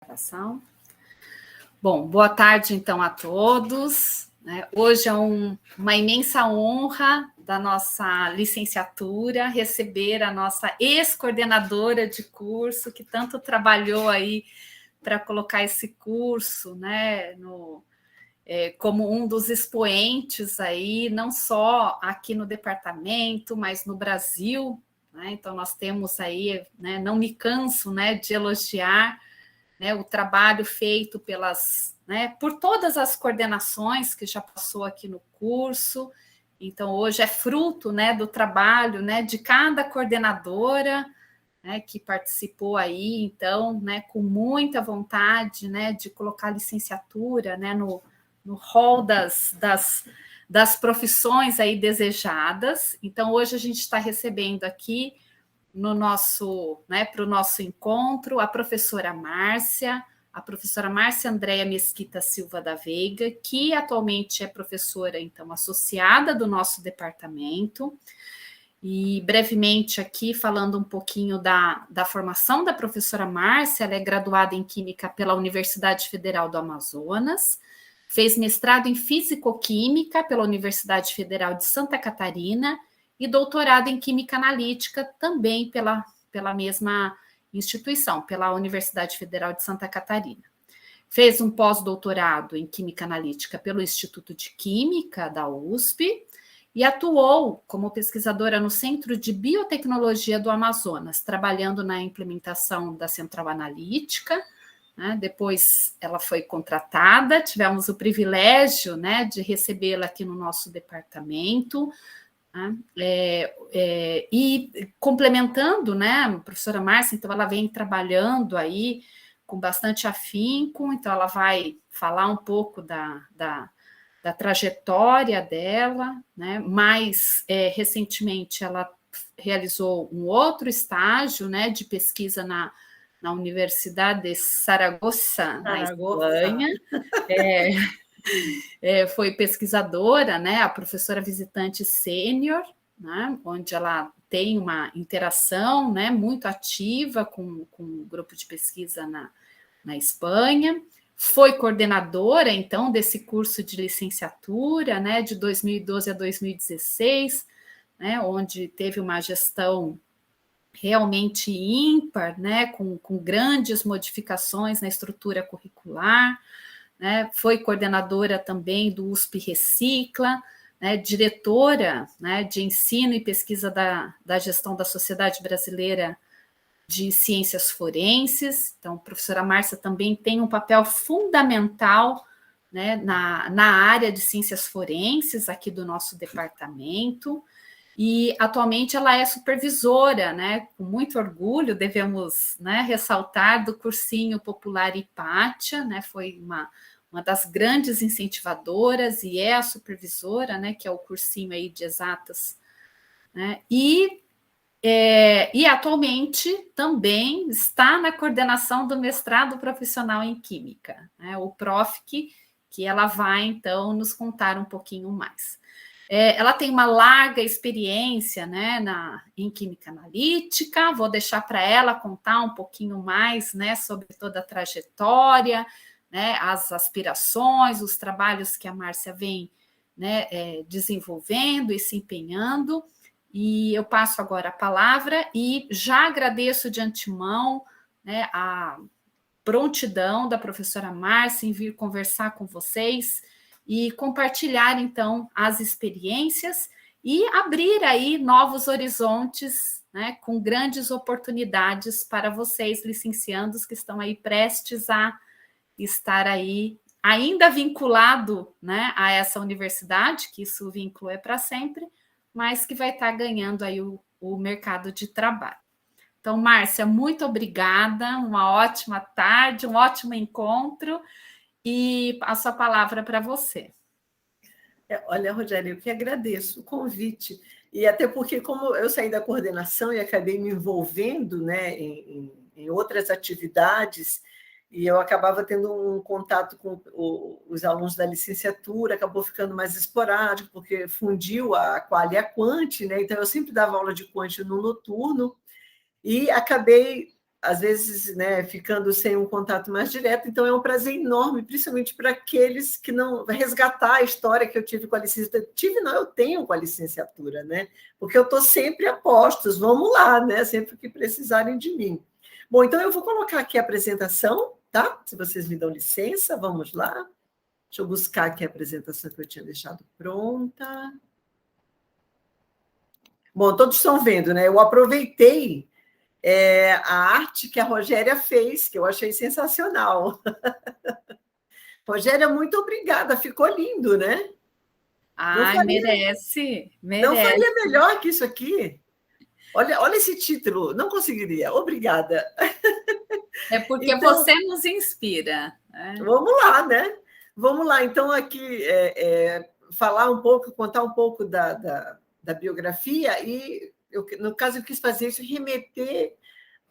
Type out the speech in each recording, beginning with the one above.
gravação. Bom, boa tarde, então, a todos. Hoje é uma imensa honra da nossa licenciatura receber a nossa ex-coordenadora de curso, que tanto trabalhou aí para colocar esse curso, né, como um dos expoentes aí, não só aqui no departamento, mas no Brasil, né? Então, nós temos aí, né, não me canso, né, de elogiar, né, o trabalho feito por todas as coordenações que já passou aqui no curso. Então, hoje é fruto, né, do trabalho, né, de cada coordenadora, né, que participou aí, então, né, com muita vontade, né, de colocar licenciatura, né, no rol das profissões aí desejadas. Então, hoje a gente está recebendo aqui para o nosso encontro, a professora Márcia Andréia Mesquita Silva da Veiga, que atualmente é professora, então, associada do nosso departamento. E brevemente aqui, falando um pouquinho da formação da professora Márcia, ela é graduada em Química pela Universidade Federal do Amazonas, fez mestrado em Físico-Química pela Universidade Federal de Santa Catarina e doutorado em Química Analítica também pela mesma instituição, pela Universidade Federal de Santa Catarina. Fez um pós-doutorado em Química Analítica pelo Instituto de Química da USP e atuou como pesquisadora no Centro de Biotecnologia do Amazonas, trabalhando na implementação da Central Analítica. Depois ela foi contratada, tivemos o privilégio, né, de recebê-la aqui no nosso departamento. E complementando, né, a professora Márcia, então ela vem trabalhando aí com bastante afinco, então ela vai falar um pouco da trajetória dela, né, mas recentemente ela realizou um outro estágio, né, de pesquisa na Universidade de Saragoça, na Espanha. Foi pesquisadora, né, a professora visitante sênior, né, onde ela tem uma interação, né, muito ativa com o grupo de pesquisa na Espanha. Foi coordenadora, então, desse curso de licenciatura, né, de 2012 a 2016, né, onde teve uma gestão realmente ímpar, né, com grandes modificações na estrutura curricular, né, foi coordenadora também do USP Recicla, né, diretora, né, de ensino e pesquisa da gestão da Sociedade Brasileira de Ciências Forenses. Então, a professora Márcia também tem um papel fundamental, né, na área de ciências forenses aqui do nosso departamento. E atualmente ela é supervisora, né, com muito orgulho, devemos, né, ressaltar, do cursinho popular Hipátia, né, foi uma das grandes incentivadoras e é a supervisora, né, que é o cursinho aí de exatas, né, e atualmente também está na coordenação do mestrado profissional em Química, né, o PROFQ, que ela vai, então, nos contar um pouquinho mais. Ela tem uma larga experiência, né, em Química Analítica, vou deixar para ela contar um pouquinho mais, né, sobre toda a trajetória, né, as aspirações, os trabalhos que a Márcia vem, né, desenvolvendo e se empenhando. E eu passo agora a palavra e já agradeço de antemão, né, a prontidão da professora Márcia em vir conversar com vocês e compartilhar, então, as experiências e abrir aí novos horizontes, né, com grandes oportunidades para vocês, licenciandos, que estão aí prestes a estar aí, ainda vinculado, né, a essa universidade, que isso o vínculo é para sempre, mas que vai estar ganhando aí o mercado de trabalho. Então, Márcia, muito obrigada, uma ótima tarde, um ótimo encontro, e passo a palavra para você. Olha, Rogério, eu que agradeço o convite, e até porque, como eu saí da coordenação e acabei me envolvendo, né, em outras atividades, e eu acabava tendo um contato com os alunos da licenciatura, acabou ficando mais esporádico, porque fundiu a qual e a quant, né? Então eu sempre dava aula de quant no noturno, e acabei às vezes, né, ficando sem um contato mais direto. Então, é um prazer enorme, principalmente para aqueles que não resgatar a história que eu tive com a licenciatura. Tive, não, eu tenho com a licenciatura, né? Porque eu estou sempre a postos, vamos lá, né? Sempre que precisarem de mim. Bom, então eu vou colocar aqui a apresentação, tá? Se vocês me dão licença, vamos lá. Deixa eu buscar aqui a apresentação que eu tinha deixado pronta. Bom, todos estão vendo, né? Eu aproveitei a arte que a Rogéria fez, que eu achei sensacional. Rogéria, muito obrigada, ficou lindo, né? Ai, merece, Não merece. faria melhor que isso aqui. Olha esse título, não conseguiria. Obrigada. É porque Então, você nos inspira. vamos lá, né? Vamos lá. Então, aqui, falar um pouco, contar um pouco da biografia e, no caso, eu quis fazer isso, remeter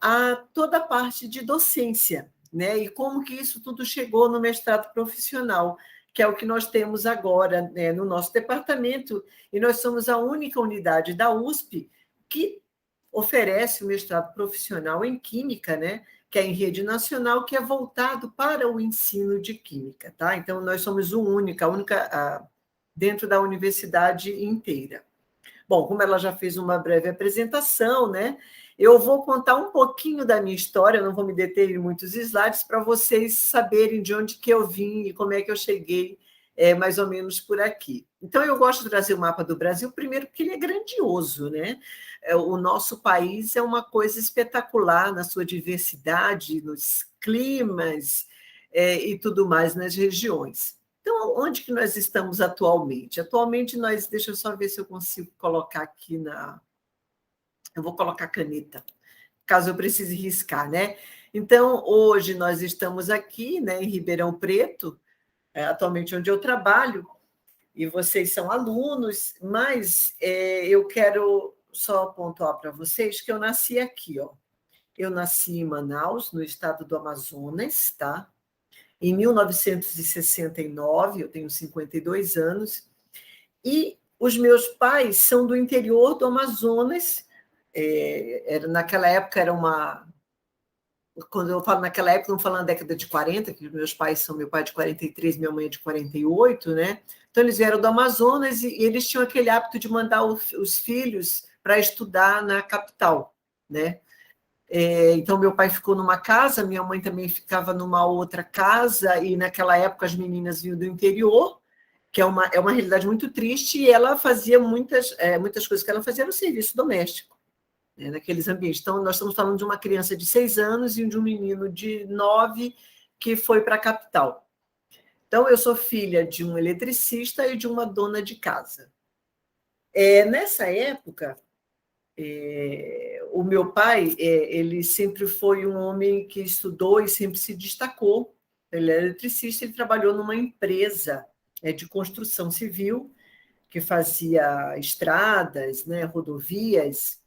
a toda a parte de docência, né? E como que isso tudo chegou no mestrado profissional, que é o que nós temos agora, né, no nosso departamento, e nós somos a única unidade da USP que oferece o mestrado profissional em Química, né? Que é em rede nacional, que é voltado para o ensino de Química, tá? Então, nós somos a única dentro da universidade inteira. Bom, como ela já fez uma breve apresentação, né? Eu vou contar um pouquinho da minha história, não vou me deter em muitos slides, para vocês saberem de onde que eu vim e como é que eu cheguei mais ou menos por aqui. Então, eu gosto de trazer o mapa do Brasil, primeiro porque ele é grandioso, né? O nosso país é uma coisa espetacular na sua diversidade, nos climas e tudo mais nas regiões. Então, onde que nós estamos atualmente? Atualmente, deixa eu só ver se eu consigo colocar aqui eu vou colocar caneta, caso eu precise riscar, né? Então, hoje nós estamos aqui, né, em Ribeirão Preto, atualmente onde eu trabalho, e vocês são alunos, mas eu quero só pontuar para vocês que eu nasci aqui, ó. Eu nasci em Manaus, no estado do Amazonas, tá? Em 1969, eu tenho 52 anos, e os meus pais são do interior do Amazonas. Naquela época era uma. Quando eu falo naquela época, não falo na década de 40, que meus pais são meu pai de 43, minha mãe é de 48, né? Então, eles vieram do Amazonas e eles tinham aquele hábito de mandar os filhos para estudar na capital, né? Então, meu pai ficou numa casa, minha mãe também ficava numa outra casa, e naquela época as meninas vinham do interior, que é uma realidade muito triste, e ela fazia muitas coisas que ela fazia no serviço doméstico, né, naqueles ambientes. Então, nós estamos falando de uma criança de 6 anos e de um menino de 9 que foi para a capital. Então, eu sou filha de um eletricista e de uma dona de casa. Nessa época, o meu pai, ele sempre foi um homem que estudou e sempre se destacou. Ele é eletricista, ele trabalhou numa empresa de construção civil que fazia estradas, né, rodovias.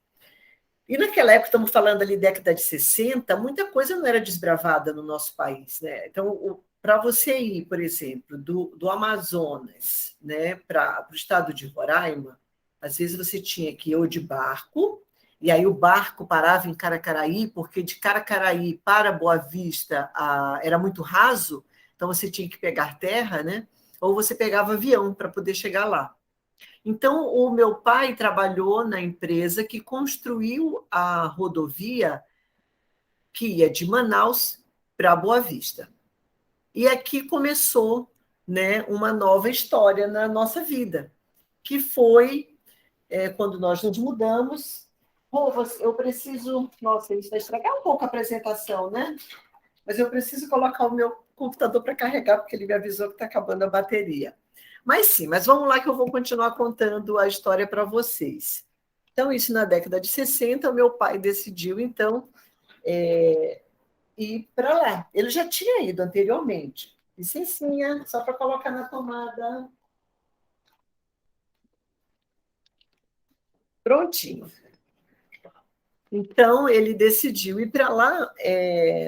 E naquela época, estamos falando ali década de 60, muita coisa não era desbravada no nosso país, né? Então, para você ir, por exemplo, do Amazonas, né, para o estado de Roraima, às vezes você tinha que ir ou de barco, e aí o barco parava em Caracaraí, porque de Caracaraí para Boa Vista era muito raso, então você tinha que pegar terra, né? Ou você pegava avião para poder chegar lá. Então, o meu pai trabalhou na empresa que construiu a rodovia que ia de Manaus para Boa Vista. E aqui começou, né, uma nova história na nossa vida, que foi quando nós nos mudamos. Eu preciso. Nossa, isso vai estragar um pouco a apresentação, né? Mas eu preciso colocar o meu computador para carregar, porque ele me avisou que está acabando a bateria. Mas sim, mas vamos lá que eu vou continuar contando a história para vocês. Então, isso na década de 60, o meu pai decidiu, então, ir para lá. Ele já tinha ido anteriormente. Licencinha, só para colocar na tomada. Prontinho. Então, ele decidiu ir para lá,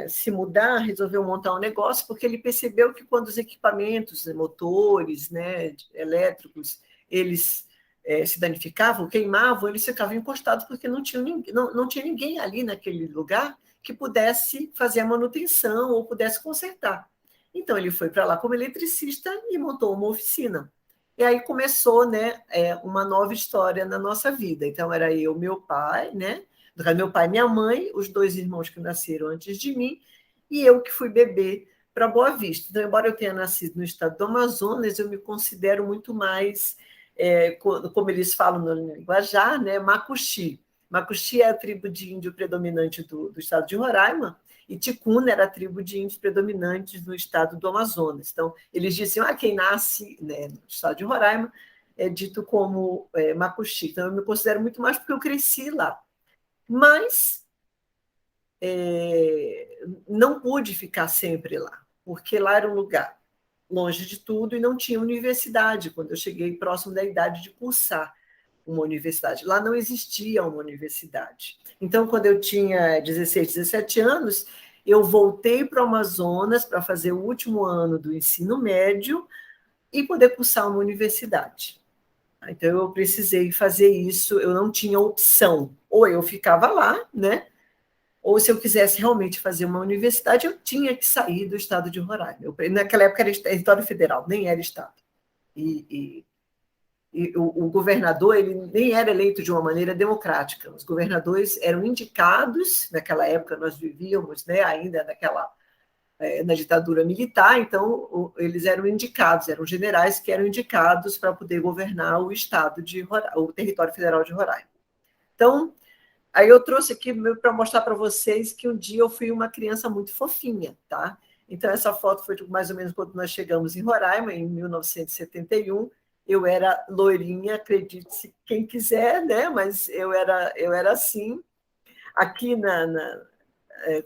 se mudar, resolveu montar um negócio, porque ele percebeu que quando os equipamentos, motores, né, elétricos, eles se danificavam, queimavam, eles ficavam encostados porque não tinha ninguém ali naquele lugar que pudesse fazer a manutenção ou pudesse consertar. Então, ele foi para lá como eletricista e montou uma oficina. E aí começou, né, uma nova história na nossa vida. Então, era eu, meu pai, né? Meu pai e minha mãe, os 2 irmãos que nasceram antes de mim, e eu que fui bebê para Boa Vista. Então, embora eu tenha nascido no estado do Amazonas, eu me considero muito mais, como eles falam no linguajar, né, Macuxi. Macuxi é a tribo de índio predominante do estado de Roraima, e Ticuna era a tribo de índios predominantes no estado do Amazonas. Então, eles diziam, quem nasce, né, no estado de Roraima é dito como Macuxi. Então, eu me considero muito mais porque eu cresci lá. Mas não pude ficar sempre lá, porque lá era um lugar longe de tudo e não tinha universidade, quando eu cheguei próximo da idade de cursar uma universidade. Lá não existia uma universidade. Então, quando eu tinha 16, 17 anos, eu voltei para o Amazonas para fazer o último ano do ensino médio e poder cursar uma universidade. Então, eu precisei fazer isso, eu não tinha opção. Ou eu ficava lá, né? Ou se eu quisesse realmente fazer uma universidade, eu tinha que sair do estado de Roraima. Naquela época era território federal, nem era estado. E o governador ele nem era eleito de uma maneira democrática. Os governadores eram indicados, naquela época nós vivíamos, né, ainda na ditadura militar, então eles eram indicados, eram generais que eram indicados para poder governar o estado de Roraima, o território federal de Roraima. Então, aí eu trouxe aqui para mostrar para vocês que um dia eu fui uma criança muito fofinha, tá? Então, essa foto foi mais ou menos quando nós chegamos em Roraima, em 1971. Eu era loirinha, acredite-se quem quiser, né? Mas eu era assim. Aqui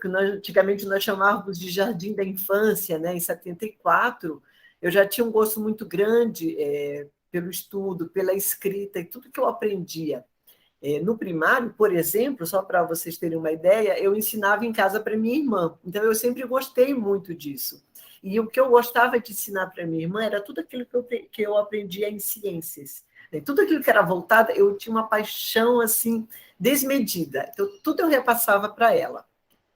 que antigamente nós chamávamos de Jardim da Infância, né? Em 74, eu já tinha um gosto muito grande pelo estudo, pela escrita e tudo que eu aprendia. No primário, por exemplo, só para vocês terem uma ideia, eu ensinava em casa para minha irmã. Então, eu sempre gostei muito disso. E o que eu gostava de ensinar para minha irmã era tudo aquilo que eu aprendia em ciências. Tudo aquilo que era voltado, eu tinha uma paixão assim desmedida. Então, tudo eu repassava para ela.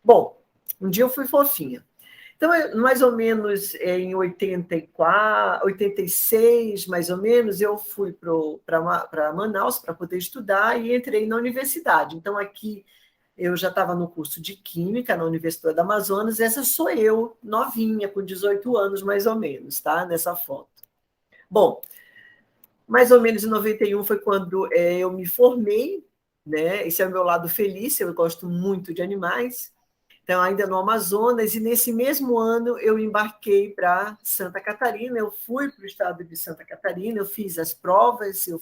Bom, um dia eu fui fofinha. Então, mais ou menos em 84, 86, mais ou menos, eu fui para Manaus para poder estudar e entrei na universidade. Então, aqui eu já estava no curso de Química na Universidade do Amazonas. Essa sou eu, novinha, com 18 anos, mais ou menos, tá? Nessa foto. Bom, mais ou menos em 91 foi quando eu me formei, né? Esse é o meu lado feliz, eu gosto muito de animais. Então, ainda no Amazonas, e nesse mesmo ano eu embarquei para Santa Catarina, eu fui para o estado de Santa Catarina, eu fiz as provas, eu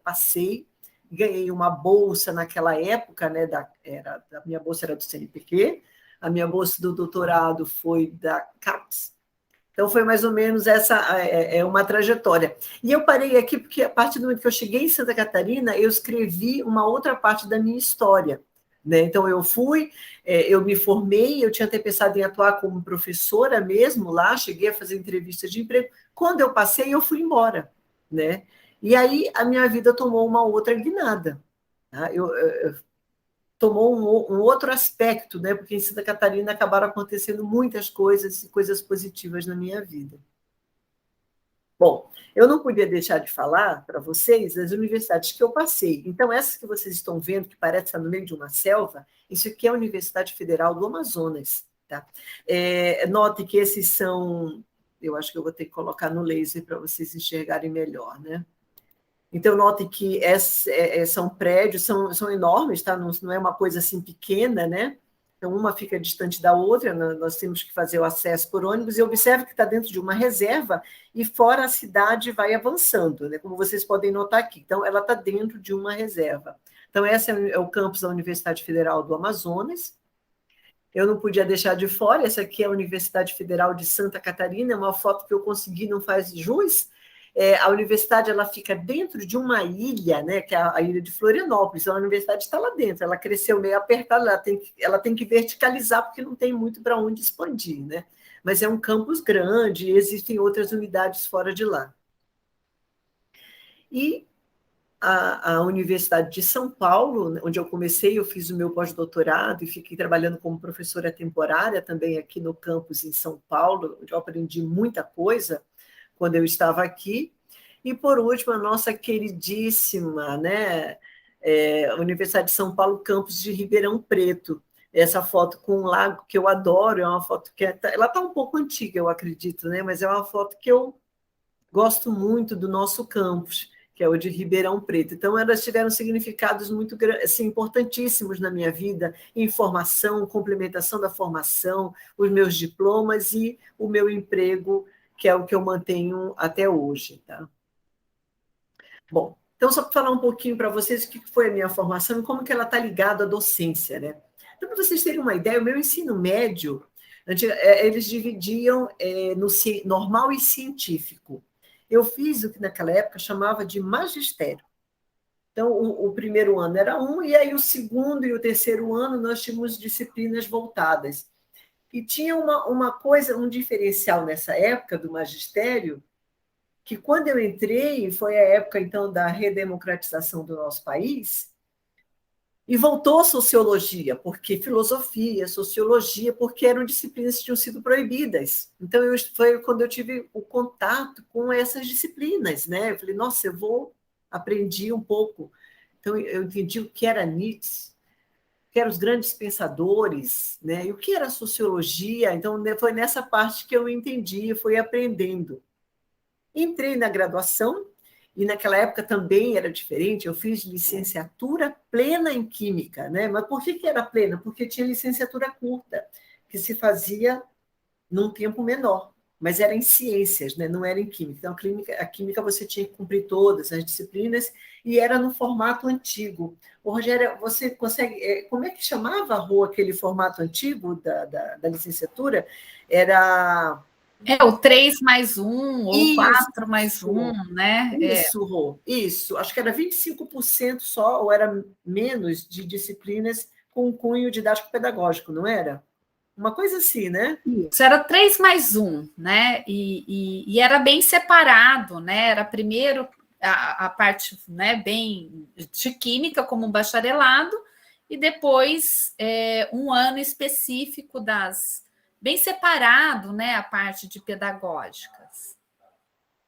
passei, ganhei uma bolsa naquela época, né, a minha bolsa era do CNPq, a minha bolsa do doutorado foi da CAPES. Então, foi mais ou menos essa uma trajetória. E eu parei aqui porque, a partir do momento que eu cheguei em Santa Catarina, eu escrevi uma outra parte da minha história. Né? Então, eu me formei, eu tinha até pensado em atuar como professora mesmo lá, cheguei a fazer entrevistas de emprego. Quando eu passei, eu fui embora. Né? E aí, a minha vida tomou uma outra guinada. Tá? Tomou um outro aspecto, né? Porque em Santa Catarina acabaram acontecendo muitas coisas e coisas positivas na minha vida. Bom, eu não podia deixar de falar para vocês das universidades que eu passei. Então, essas que vocês estão vendo, que parece estar no meio de uma selva, isso aqui é a Universidade Federal do Amazonas. Tá? Note que esses são... Eu acho que eu vou ter que colocar no laser para vocês enxergarem melhor, né? Então, note que são prédios, são enormes, tá? Não é uma coisa assim pequena, né? Então, uma fica distante da outra, nós temos que fazer o acesso por ônibus, e observe que está dentro de uma reserva, e fora a cidade vai avançando, né? Como vocês podem notar aqui. Então, ela está dentro de uma reserva. Então, esse é o campus da Universidade Federal do Amazonas. Eu não podia deixar de fora, essa aqui é a Universidade Federal de Santa Catarina, é uma foto que eu consegui, não faz jus. A universidade ela fica dentro de uma ilha, né, que é a ilha de Florianópolis. Então, a universidade está lá dentro, ela cresceu meio apertada, ela tem que verticalizar, porque não tem muito para onde expandir, né? Mas é um campus grande, e existem outras unidades fora de lá. E à Universidade de São Paulo, onde eu comecei, eu fiz o meu pós-doutorado e fiquei trabalhando como professora temporária também aqui no campus em São Paulo, onde eu aprendi muita coisa quando eu estava aqui. E, por último, a nossa queridíssima, né, Universidade de São Paulo, campus de Ribeirão Preto. Essa foto com um lago que eu adoro, é uma foto que ela está um pouco antiga, eu acredito, né, mas é uma foto que eu gosto muito do nosso campus, que é o de Ribeirão Preto. Então, elas tiveram significados muito assim, importantíssimos na minha vida, em formação, complementação da formação, os meus diplomas e o meu emprego, que é o que eu mantenho até hoje. Tá? Bom, então, só para falar um pouquinho para vocês o que foi a minha formação e como que ela está ligada à docência. Né? Então, para vocês terem uma ideia, o meu ensino médio, eles dividiam no normal e científico. Eu fiz o que naquela época chamava de magistério. Então, o primeiro ano era um, e aí o segundo e o terceiro ano nós tínhamos disciplinas voltadas. E tinha uma coisa, um diferencial nessa época do magistério, que quando eu entrei, foi a época, então, da redemocratização do nosso país, e voltou a sociologia, porque filosofia, sociologia, porque eram disciplinas que tinham sido proibidas. Então, foi quando eu tive o contato com essas disciplinas. Né? Eu falei, nossa, aprendi um pouco. Então, eu entendi o que era Nietzsche, o que eram os grandes pensadores, né? E o que era sociologia. Então, foi nessa parte que eu entendi, fui aprendendo. Entrei na graduação, e naquela época também era diferente, eu fiz licenciatura plena em Química, né? Mas por que era plena? Porque tinha licenciatura curta, que se fazia num tempo menor, mas era em ciências, né? Não era em Química. Então, a química você tinha que cumprir todas as disciplinas, e era no formato antigo. Ô, Rogério, você consegue... Como é que chamava, Rô, aquele formato antigo da licenciatura? Era... o 3+1 ou Isso, 4+1, né? Isso, Rô, isso. Acho que era 25% só, ou era menos, de disciplinas com cunho didático-pedagógico, não era? Uma coisa assim, né? Isso, era 3+1, né? E era bem separado, né? Era primeiro a parte, né, bem de química, como um bacharelado, e depois um ano específico bem separado, né? A parte de pedagógicas.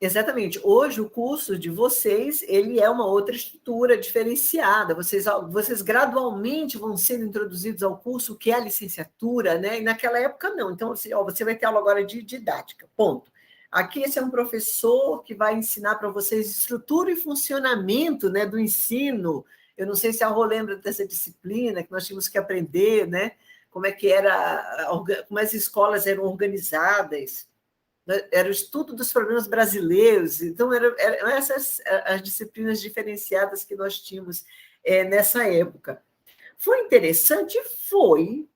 Exatamente. Hoje, o curso de vocês, ele é uma outra estrutura diferenciada. Vocês gradualmente vão sendo introduzidos ao curso, que é a licenciatura, né? E naquela época, não. Então, assim, você vai ter aula agora de didática, ponto. Aqui, esse é um professor que vai ensinar para vocês estrutura e funcionamento, né, do ensino. Eu não sei se a Rô lembra dessa disciplina que nós tínhamos que aprender, né? Como é que como as escolas eram organizadas. Era o estudo dos problemas brasileiros. Então, eram essas as disciplinas diferenciadas que nós tínhamos nessa época. Foi interessante? Foi.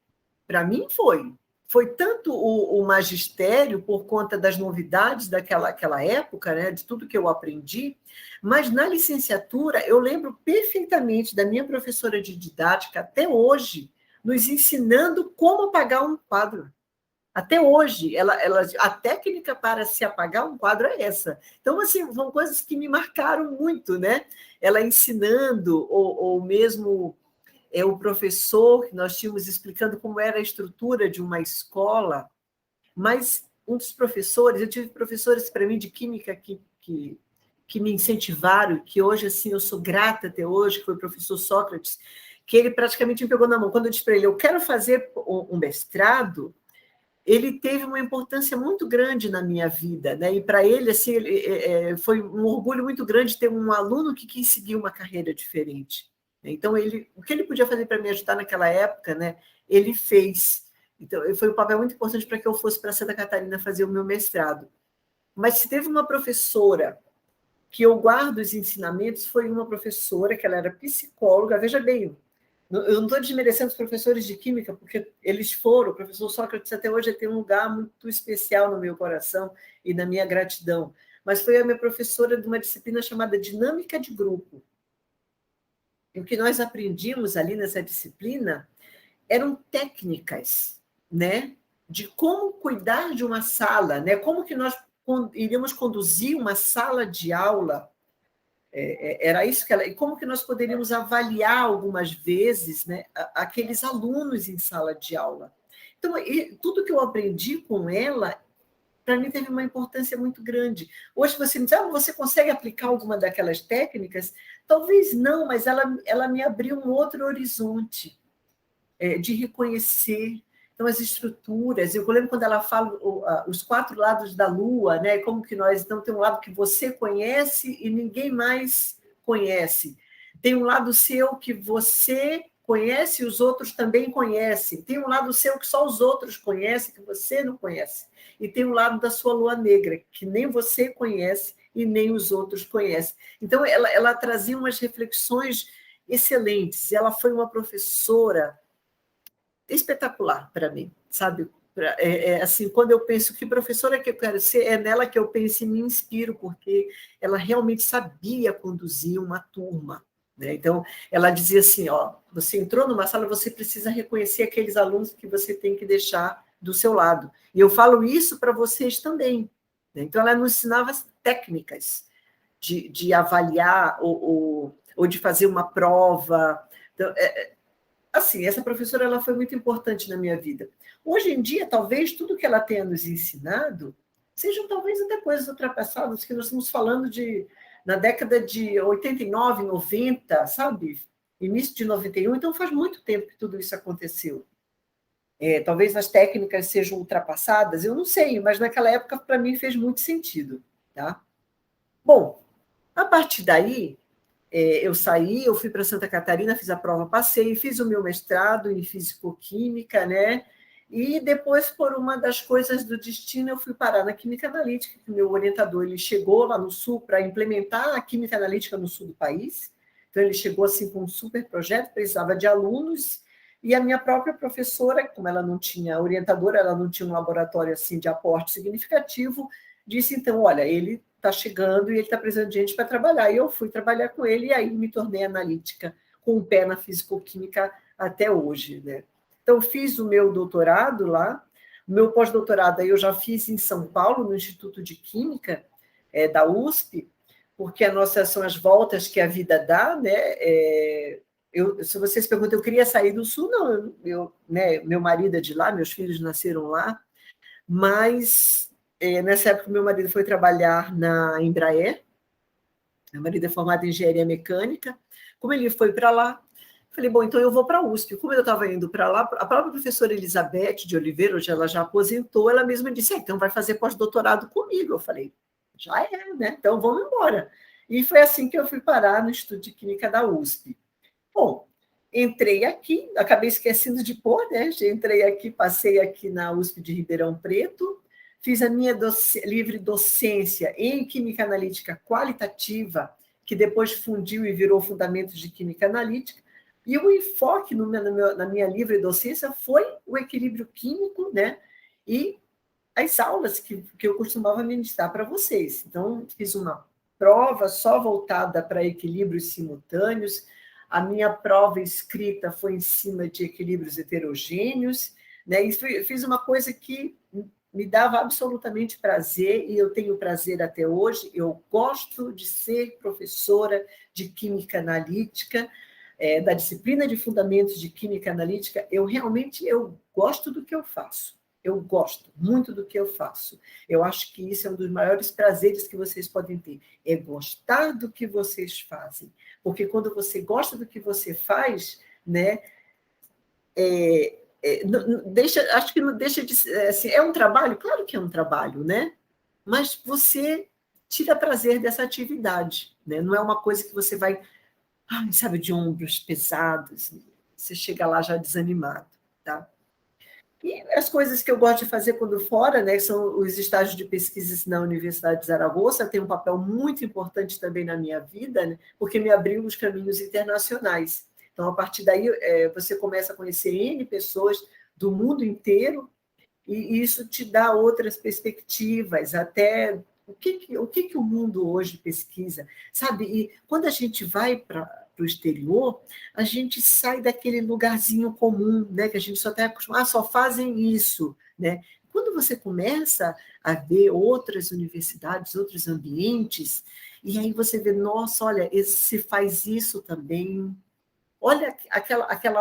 Para mim, foi. Foi tanto o magistério, por conta das novidades daquela época, né, de tudo que eu aprendi, mas na licenciatura, eu lembro perfeitamente da minha professora de didática, até hoje, nos ensinando como apagar um quadro. Até hoje, a técnica para se apagar um quadro é essa. Então, assim, são coisas que me marcaram muito, né? Ela ensinando, ou mesmo o professor que nós tínhamos explicando como era a estrutura de uma escola, mas um dos professores, eu tive professores para mim de química que me incentivaram, que hoje, assim, eu sou grata até hoje, que foi o professor Sócrates, que ele praticamente me pegou na mão. Quando eu disse para ele, eu quero fazer um mestrado, ele teve uma importância muito grande na minha vida, né? E para ele, assim, foi um orgulho muito grande ter um aluno que quis seguir uma carreira diferente. Então, o que ele podia fazer para me ajudar naquela época, né? Ele fez. Então, foi um papel muito importante para que eu fosse para Santa Catarina fazer o meu mestrado. Mas se teve uma professora que eu guardo os ensinamentos, foi uma professora que ela era psicóloga. Veja bem, eu não estou desmerecendo os professores de química, porque eles foram, o professor Sócrates até hoje tem um lugar muito especial no meu coração e na minha gratidão, mas foi a minha professora de uma disciplina chamada Dinâmica de Grupo. E o que nós aprendíamos ali nessa disciplina eram técnicas, né, de como cuidar de uma sala, né, como que nós iríamos conduzir uma sala de aula Era isso que ela... E como que nós poderíamos avaliar algumas vezes, né, aqueles alunos em sala de aula? Então, tudo que eu aprendi com ela, para mim, teve uma importância muito grande. Hoje você me diz, você consegue aplicar alguma daquelas técnicas? Talvez não, mas ela me abriu um outro horizonte de reconhecer. Então, as estruturas, eu lembro quando ela fala os 4 lados da Lua, né? Como que nós, então, tem um lado que você conhece e ninguém mais conhece. Tem um lado seu que você conhece e os outros também conhecem. Tem um lado seu que só os outros conhecem, que você não conhece. E tem um lado da sua lua negra, que nem você conhece e nem os outros conhecem. Então, ela trazia umas reflexões excelentes. Ela foi uma professora espetacular para mim, sabe? Assim, quando eu penso que professora que eu quero ser, é nela que eu penso e me inspiro, porque ela realmente sabia conduzir uma turma, né? Então, ela dizia assim, você entrou numa sala, você precisa reconhecer aqueles alunos que você tem que deixar do seu lado. E eu falo isso para vocês também, né? Então, ela nos ensinava as técnicas de avaliar ou de fazer uma prova. Então, assim, essa professora ela foi muito importante na minha vida. Hoje em dia, talvez tudo que ela tenha nos ensinado sejam talvez até coisas ultrapassadas, que nós estamos falando na década de 89, 90, sabe? Início de 91, então faz muito tempo que tudo isso aconteceu. Talvez as técnicas sejam ultrapassadas, eu não sei, mas naquela época, para mim, fez muito sentido. Tá? Bom, a partir daí, eu saí, eu fui para Santa Catarina, fiz a prova, passei, fiz o meu mestrado em Físico-Química, né? E depois, por uma das coisas do destino, eu fui parar na Química Analítica, que o meu orientador ele chegou lá no Sul para implementar a Química Analítica no Sul do país. Então, ele chegou assim com um super projeto, precisava de alunos, e a minha própria professora, como ela não tinha orientadora, ela não tinha um laboratório assim de aporte significativo, disse, então, olha, ele está chegando e ele está precisando de gente para trabalhar. E eu fui trabalhar com ele e aí me tornei analítica, com o pé na fisicoquímica até hoje, né? Então, fiz o meu doutorado lá, o meu pós-doutorado aí eu já fiz em São Paulo, no Instituto de Química da USP, porque são as voltas que a vida dá, né? Se vocês perguntam, eu queria sair do Sul, não, né, meu marido é de lá, meus filhos nasceram lá, mas nessa época meu marido foi trabalhar na Embraer, meu marido é formado em engenharia mecânica, como ele foi para lá, falei, bom, então eu vou para a USP. Como eu estava indo para lá, a própria professora Elizabeth de Oliveira, hoje ela já aposentou, ela mesma disse, então vai fazer pós-doutorado comigo. Eu falei, já né? Então vamos embora. E foi assim que eu fui parar no Instituto de Química da USP. Bom, entrei aqui, acabei esquecendo de pôr, né? Entrei aqui, passei aqui na USP de Ribeirão Preto, fiz a minha livre docência em Química Analítica Qualitativa, que depois fundiu e virou Fundamentos de Química Analítica, e o enfoque na minha livre docência foi o equilíbrio químico, né? E as aulas que eu costumava ministrar para vocês. Então, fiz uma prova só voltada para equilíbrios simultâneos, a minha prova escrita foi em cima de equilíbrios heterogêneos, né? E fiz uma coisa que me dava absolutamente prazer, e eu tenho prazer até hoje. Eu gosto de ser professora de Química Analítica, da disciplina de Fundamentos de Química Analítica. Eu gosto do que eu faço. Eu gosto muito do que eu faço. Eu acho que isso é um dos maiores prazeres que vocês podem ter, é gostar do que vocês fazem. Porque quando você gosta do que você faz, né, acho que não deixa de ser... Assim, é um trabalho? Claro que é um trabalho, né? Mas você tira prazer dessa atividade, né? Não é uma coisa que você vai, sabe, de ombros pesados, você chega lá já desanimado, tá? E as coisas que eu gosto de fazer quando fora, né, são os estágios de pesquisa na Universidade de Zaragoza, tem um papel muito importante também na minha vida, né, porque me abriu os caminhos internacionais. Então, a partir daí, você começa a conhecer N pessoas do mundo inteiro, e isso te dá outras perspectivas, até o que o mundo hoje pesquisa, sabe? E quando a gente vai para o exterior, a gente sai daquele lugarzinho comum, né? Que a gente só está acostumado, só fazem isso, né? Quando você começa a ver outras universidades, outros ambientes, e aí você vê, nossa, olha, se faz isso também. Olha aquele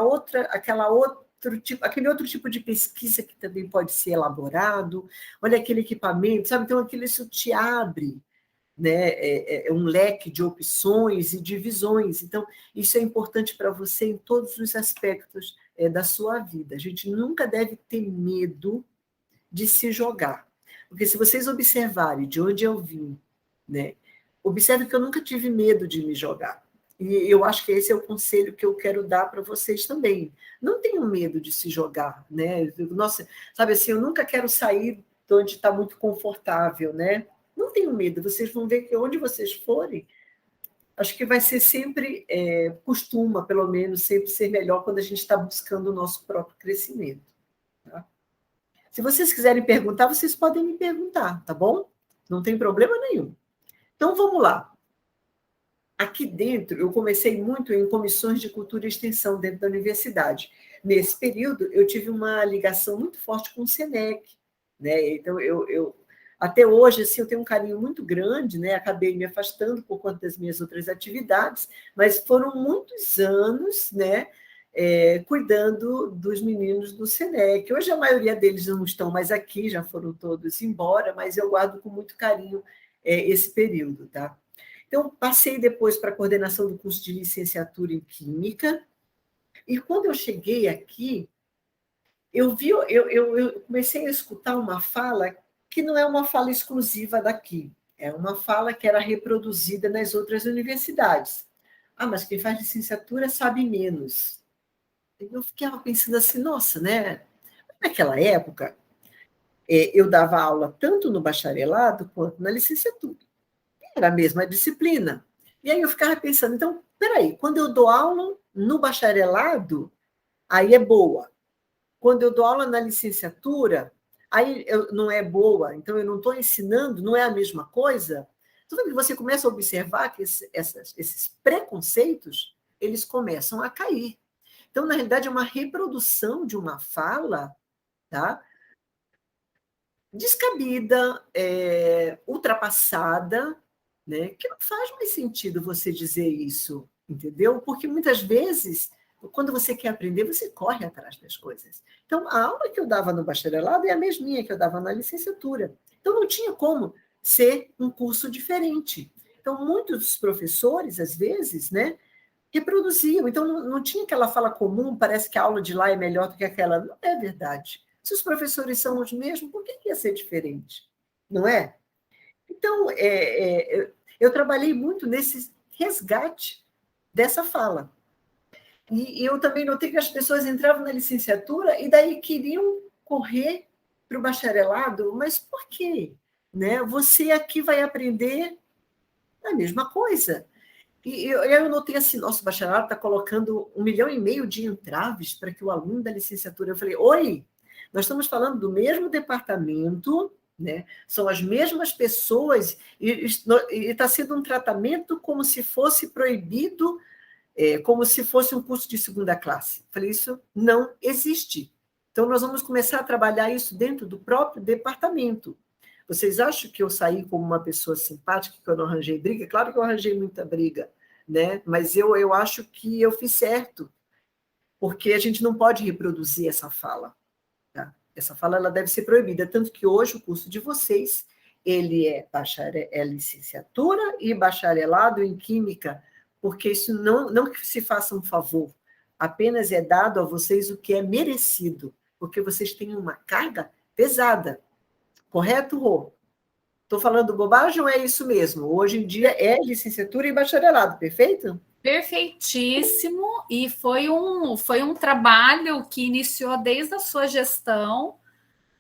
outro tipo de pesquisa que também pode ser elaborado, olha aquele equipamento, sabe? Então, isso te abre, né, um leque de opções e de visões. Então, isso é importante para você em todos os aspectos da sua vida. A gente nunca deve ter medo de se jogar. Porque se vocês observarem de onde eu vim, né, observe que eu nunca tive medo de me jogar. E eu acho que esse é o conselho que eu quero dar para vocês também. Não tenham medo de se jogar, né? Nossa, sabe assim, eu nunca quero sair de onde está muito confortável, né? Não tenham medo, vocês vão ver que onde vocês forem, acho que vai ser sempre, costuma, pelo menos, sempre ser melhor quando a gente está buscando o nosso próprio crescimento. Tá? Se vocês quiserem perguntar, vocês podem me perguntar, tá bom? Não tem problema nenhum. Então, vamos lá. Aqui dentro, eu comecei muito em comissões de cultura e extensão dentro da universidade. Nesse período, eu tive uma ligação muito forte com o SENEC, né? Então, até hoje, assim, eu tenho um carinho muito grande, né? Acabei me afastando por conta das minhas outras atividades, mas foram muitos anos, né? Cuidando dos meninos do SENEC. Hoje a maioria deles não estão mais aqui, já foram todos embora, mas eu guardo com muito carinho esse período, tá? Então, passei depois para a coordenação do curso de licenciatura em Química, e quando eu cheguei aqui, eu comecei a escutar uma fala que não é uma fala exclusiva daqui, é uma fala que era reproduzida nas outras universidades. Ah, mas quem faz licenciatura sabe menos. Eu ficava pensando assim, nossa, né? Naquela época, eu dava aula tanto no bacharelado quanto na licenciatura. Era a mesma disciplina. E aí eu ficava pensando, então, peraí, quando eu dou aula no bacharelado, aí é boa. Quando eu dou aula na licenciatura, aí não é boa, então eu não estou ensinando, não é a mesma coisa. Então, você começa a observar que esses preconceitos, eles começam a cair. Então, na realidade, é uma reprodução de uma fala, tá? Descabida, ultrapassada, né? Que não faz mais sentido você dizer isso, entendeu? Porque muitas vezes, quando você quer aprender, você corre atrás das coisas. Então, a aula que eu dava no bacharelado é a mesminha que eu dava na licenciatura. Então, não tinha como ser um curso diferente. Então, muitos dos professores, às vezes, né, reproduziam. Então, não tinha aquela fala comum, parece que a aula de lá é melhor do que aquela. Não é verdade. Se os professores são os mesmos, por que ia ser diferente? Não é? Então, eu trabalhei muito nesse resgate dessa fala. E eu também notei que as pessoas entravam na licenciatura e daí queriam correr para o bacharelado, mas por quê? Né? Você aqui vai aprender a mesma coisa. E eu notei assim, nosso bacharelado está colocando 1,5 milhão de entraves para que o aluno da licenciatura... Eu falei, oi, nós estamos falando do mesmo departamento, né? São as mesmas pessoas, e está sendo um tratamento como se fosse proibido, como se fosse um curso de segunda classe. Eu falei, isso não existe. Então, nós vamos começar a trabalhar isso dentro do próprio departamento. Vocês acham que eu saí como uma pessoa simpática, que eu não arranjei briga? Claro que eu arranjei muita briga, né? Mas eu acho que eu fiz certo, porque a gente não pode reproduzir essa fala. Tá? Essa fala ela deve ser proibida, tanto que hoje o curso de vocês ele é licenciatura e bacharelado em Química, porque isso não que se faça um favor, apenas é dado a vocês o que é merecido, porque vocês têm uma carga pesada. Correto, Rô? Estou falando bobagem ou é isso mesmo? Hoje em dia é licenciatura e bacharelado, perfeito? Perfeitíssimo, e foi um trabalho que iniciou desde a sua gestão,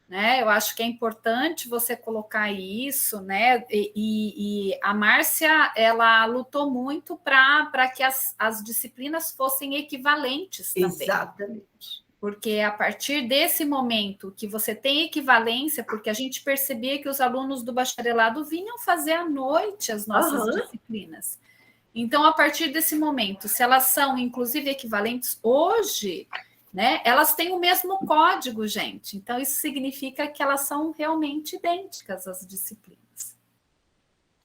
né? Eu acho que é importante você colocar isso, né? E a Márcia, ela lutou muito para que as disciplinas fossem equivalentes também. Exatamente. Porque a partir desse momento que você tem equivalência, porque a gente percebia que os alunos do bacharelado vinham fazer à noite as nossas disciplinas. Então, a partir desse momento, se elas são, inclusive, equivalentes hoje, né? Elas têm o mesmo código, gente. Então, isso significa que elas são realmente idênticas, as disciplinas.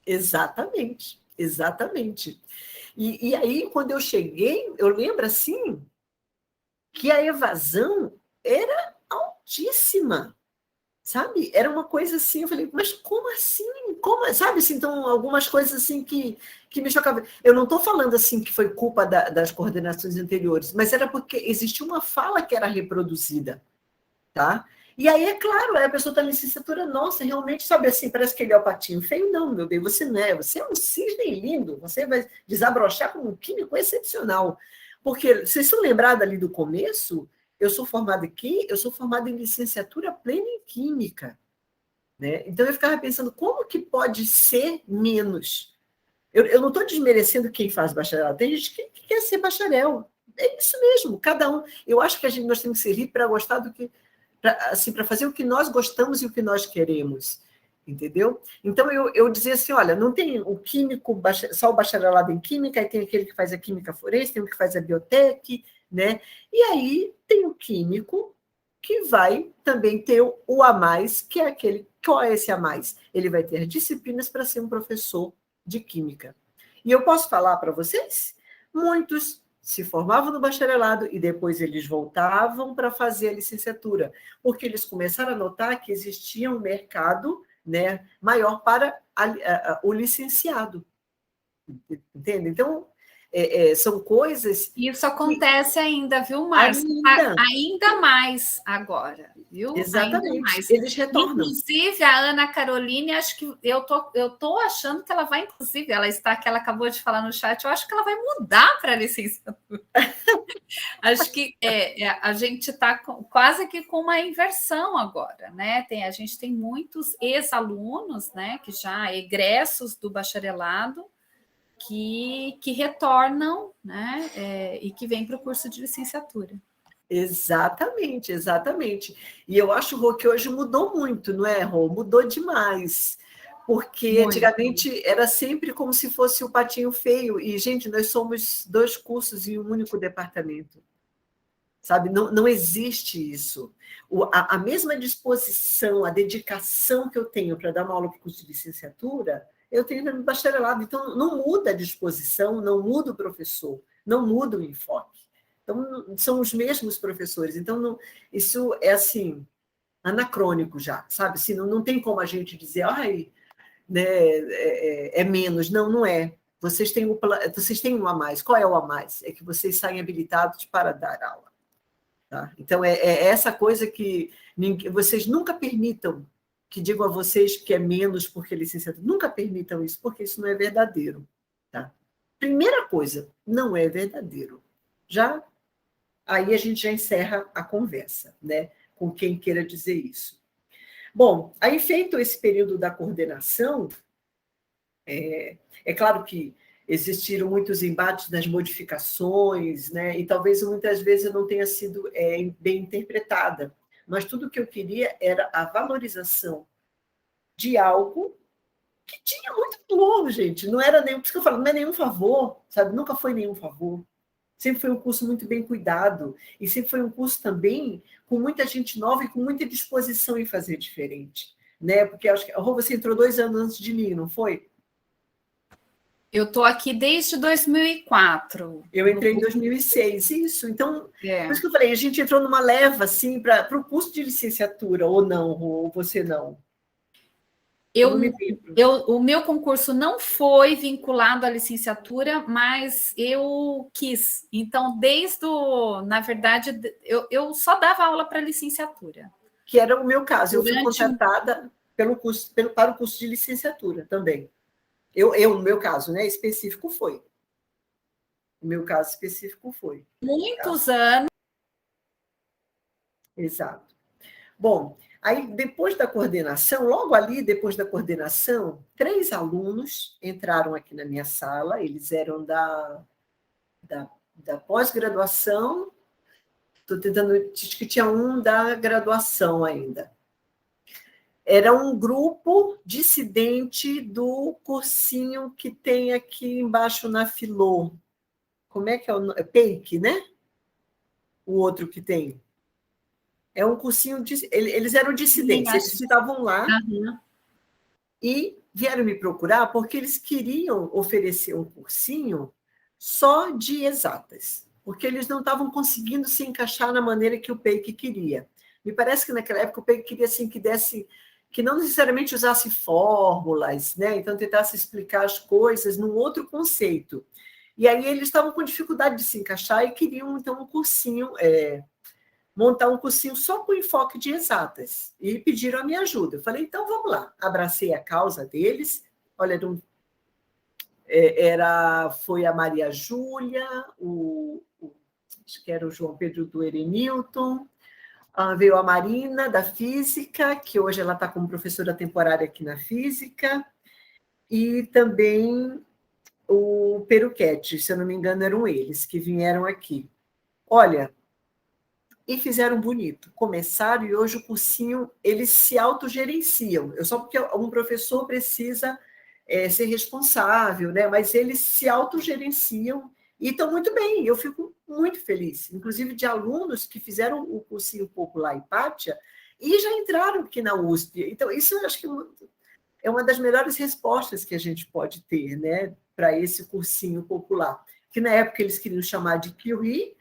Exatamente, exatamente. E aí, quando eu cheguei, eu lembro assim que a evasão era altíssima, sabe? Era uma coisa assim, eu falei, mas como assim? Como, sabe? Assim, então, algumas coisas assim que me chocavam. Eu não estou falando assim que foi culpa das coordenações anteriores, mas era porque existia uma fala que era reproduzida, tá? E aí, é claro, a pessoa está na licenciatura, nossa, realmente, sabe assim, parece que ele é o patinho feio. Não, meu bem, você não é. Você é um cisne lindo, você vai desabrochar como um químico excepcional. Porque, vocês estão lembrados ali do começo? Eu sou formada aqui, eu sou formada em licenciatura plena em Química. Né? Então, eu ficava pensando, como que pode ser menos? Eu não estou desmerecendo quem faz bacharelado. Tem gente que quer ser bacharel. É isso mesmo, cada um. Eu acho que nós temos que ser ricos para gostar do que assim, para fazer o que nós gostamos e o que nós queremos, entendeu? Então, eu dizia assim, olha, não tem o químico, só o bacharelado em química, aí tem aquele que faz a química forense, tem o que faz a biotec, né? E aí tem o químico que vai também ter o a mais, que é aquele, qual é esse a mais? Ele vai ter disciplinas para ser um professor de química. E eu posso falar para vocês, muitos se formavam no bacharelado e depois eles voltavam para fazer a licenciatura, porque eles começaram a notar que existia um mercado, né, maior para o licenciado. Entende? Então, são coisas. Isso acontece ainda, viu, Márcia? Ainda. Ainda mais agora, viu? Ainda Exatamente. mais. Eles retornam. Inclusive, a Ana Caroline, acho que eu tô achando que ela vai, inclusive, que ela acabou de falar no chat, eu acho que ela vai mudar para licenciatura. Acho que a gente está quase que com uma inversão agora, né? A gente tem muitos ex-alunos, né, que já egressos do bacharelado, que retornam, né, e que vêm para o curso de licenciatura. Exatamente, exatamente. E eu acho, Rô, que hoje mudou muito, não é, Rô? Mudou demais. Porque Muito. antigamente era sempre como se fosse o patinho feio. E, gente, nós somos 2 cursos em um único departamento. Sabe? Não existe isso. A mesma disposição, a dedicação que eu tenho para dar uma aula para o curso de licenciatura, eu tenho no bacharelado. Então, não muda a disposição, não muda o professor, não muda o enfoque. Então, são os mesmos professores. Então, isso é assim, anacrônico já, sabe? Assim, não tem como a gente dizer, ai, né, é menos. Não, não é. Vocês têm um a mais. Qual é o a mais? É que vocês saem habilitados para dar aula. Tá? Então, é essa coisa que vocês nunca permitam que digam a vocês que é menos porque é licenciatura. Nunca permitam isso, porque isso não é verdadeiro. Tá? Primeira coisa, não é verdadeiro. Aí a gente já encerra a conversa, né? Com quem queira dizer isso. Bom, aí feito esse período da coordenação, é claro que existiram muitos embates nas modificações, né? E talvez muitas vezes eu não tenha sido bem interpretada, mas tudo que eu queria era a valorização de algo que tinha muito valor, gente. Não era nenhum, por isso que eu falo, não é nenhum favor, sabe? Nunca foi nenhum favor. Sempre foi um curso muito bem cuidado e sempre foi um curso também com muita gente nova e com muita disposição em fazer diferente, né? Porque acho que você entrou 2 anos antes de mim, não foi? Eu estou aqui desde 2004. Eu entrei em 2006, isso. Então, por isso É. que eu falei, a gente entrou numa leva assim para o curso de licenciatura, ou não, ou você não? O meu concurso não foi vinculado à licenciatura, mas eu quis. Então, na verdade, eu só dava aula para licenciatura. Que era o meu caso. Eu fui contratada para o curso de licenciatura também. No meu caso, né, específico foi. O meu caso específico foi. Muitos anos. Exato. Bom, aí depois da coordenação, logo ali depois da coordenação, 3 alunos entraram aqui na minha sala, eles eram da pós-graduação, estou tentando, acho que tinha um da graduação ainda. Era um grupo dissidente do cursinho que tem aqui embaixo na Filô. Como é que é o nome? PEIC, né? o outro que tem? É um cursinho... Eles eram dissidentes, eles estavam lá e vieram me procurar porque eles queriam oferecer um cursinho só de exatas, porque eles não estavam conseguindo se encaixar na maneira que o PEIC queria. Me parece que naquela época o PEIC queria assim, que não necessariamente usasse fórmulas, né? Então tentasse explicar as coisas num outro conceito. E aí eles estavam com dificuldade de se encaixar e queriam, então, um cursinho, montar um cursinho só com enfoque de exatas. E pediram a minha ajuda. Eu falei, então vamos lá. Abracei a causa deles. Olha, foi a Maria Júlia, acho que era o João Pedro do Erenilton, veio a Marina, da Física, que hoje ela está como professora temporária aqui na Física, e também o Peruquete, se eu não me engano, eram eles que vieram aqui. Olha, e fizeram bonito. Começaram e hoje o cursinho, eles se autogerenciam. Só porque um professor precisa ser responsável, né? Mas eles se autogerenciam e estão muito bem. Eu fico muito feliz. Inclusive de alunos que fizeram o cursinho popular Hipátia e já entraram aqui na USP. Então, isso eu acho que é uma das melhores respostas que a gente pode ter, né, para esse cursinho popular. Que na época eles queriam chamar de Curie,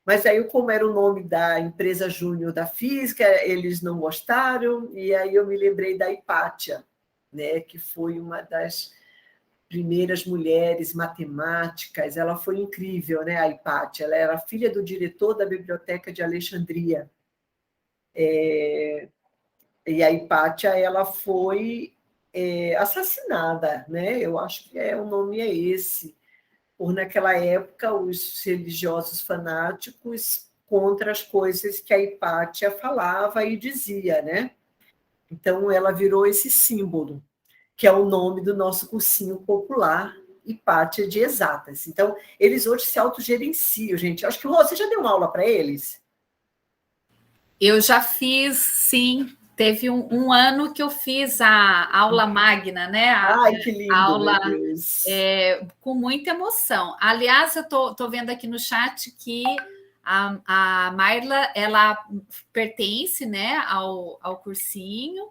mas aí, como era o nome da empresa júnior da Física, eles não gostaram, e aí eu me lembrei da Hipátia, né, que foi uma das primeiras mulheres matemáticas. Ela foi incrível, né, a Hipátia. Ela era filha do diretor da Biblioteca de Alexandria. E a Hipátia, ela foi assassinada, né? Eu acho que o nome é esse, por naquela época os religiosos fanáticos contra as coisas que a Hipátia falava e dizia, né? Então ela virou esse símbolo, que é o nome do nosso cursinho popular, Hipátia de Exatas. Então, eles hoje se autogerenciam, gente. Acho que você já deu uma aula para eles? Eu já fiz, sim. Teve um ano que eu fiz a aula magna, né? Ai, que lindo, aula meu Deus. Com muita emoção. Aliás, eu tô vendo aqui no chat que a Marla, ela pertence, né, ao cursinho,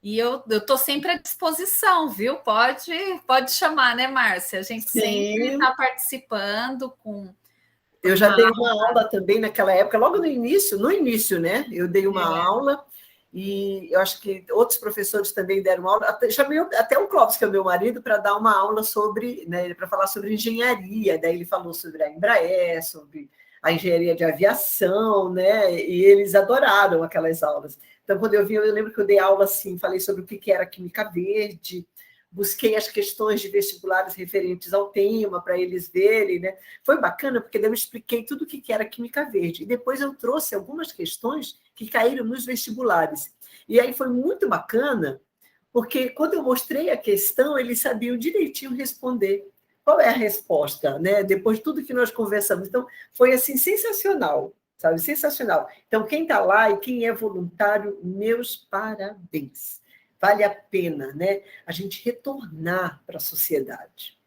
e eu estou sempre à disposição, viu? Pode chamar, né, Márcia? A gente sempre está participando com... Eu já dei uma aula também naquela época, logo no início, né? Eu dei uma aula e eu acho que outros professores também deram aula. Chamei até o Clóvis, que é o meu marido, para dar uma aula sobre, né, para falar sobre engenharia. Daí ele falou sobre a Embraer, sobre a engenharia de aviação, né? E eles adoraram aquelas aulas. Então, quando eu lembro que eu dei aula assim, falei sobre o que era química verde, busquei as questões de vestibulares referentes ao tema para eles verem, né? Foi bacana, porque eu expliquei tudo o que era química verde. E depois eu trouxe algumas questões que caíram nos vestibulares. E aí foi muito bacana, porque quando eu mostrei a questão, eles sabiam direitinho responder. Qual é a resposta, né? Depois de tudo que nós conversamos. Então, foi assim, sensacional, sabe? Sensacional. Então, quem está lá e quem é voluntário, meus parabéns. Vale a pena, né, a gente retornar para a sociedade.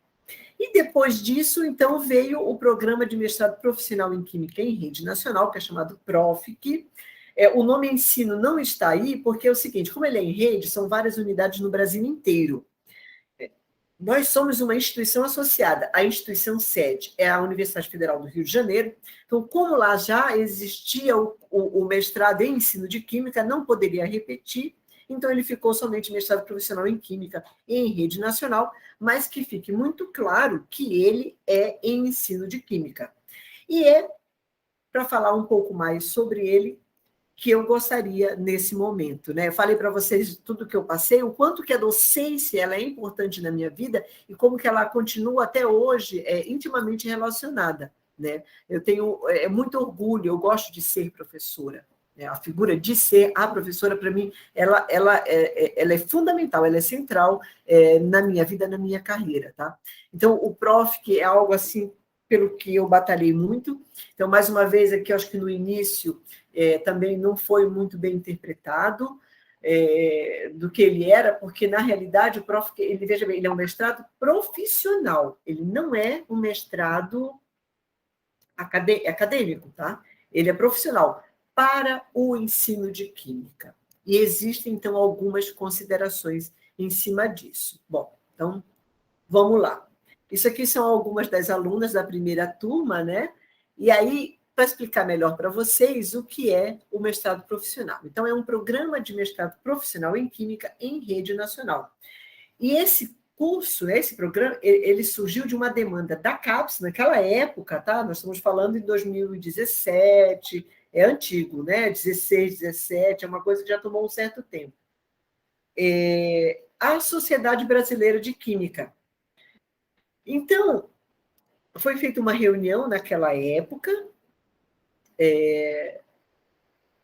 E depois disso, então, veio o programa de mestrado profissional em Química em rede nacional, que é chamado PROFIC. O nome ensino não está aí, porque é o seguinte, como ele é em rede, são várias unidades no Brasil inteiro. Nós somos uma instituição associada. A instituição sede é a Universidade Federal do Rio de Janeiro. Então, como lá já existia o mestrado em ensino de Química, não poderia repetir, então ele ficou somente mestrado profissional em Química em rede nacional, mas que fique muito claro que ele é em ensino de Química. E para falar um pouco mais sobre ele, que eu gostaria nesse momento, né? Eu falei para vocês tudo que eu passei, o quanto que a docência ela é importante na minha vida e como que ela continua até hoje intimamente relacionada, né? Eu tenho muito orgulho, eu gosto de ser professora. A figura de ser a professora, para mim, ela é fundamental, ela é central na minha vida, na minha carreira, tá? Então, o PROFIC é algo assim pelo que eu batalhei muito. Então, mais uma vez, aqui, eu acho que no início também não foi muito bem interpretado do que ele era, porque, na realidade, o PROFIC, veja bem, ele é um mestrado profissional, ele não é um mestrado acadêmico, tá? ele é profissional para o ensino de química. E existem, então, algumas considerações em cima disso. Bom, então, vamos lá. Isso aqui são algumas das alunas da primeira turma, né? E aí, para explicar melhor para vocês o que é o mestrado profissional. Então, é um programa de mestrado profissional em Química em rede nacional. E esse curso, esse programa, ele surgiu de uma demanda da CAPES, naquela época, tá? Nós estamos falando em 2017, é antigo, né? 16, 17, é uma coisa que já tomou um certo tempo. A Sociedade Brasileira de Química. Então, foi feita uma reunião naquela época,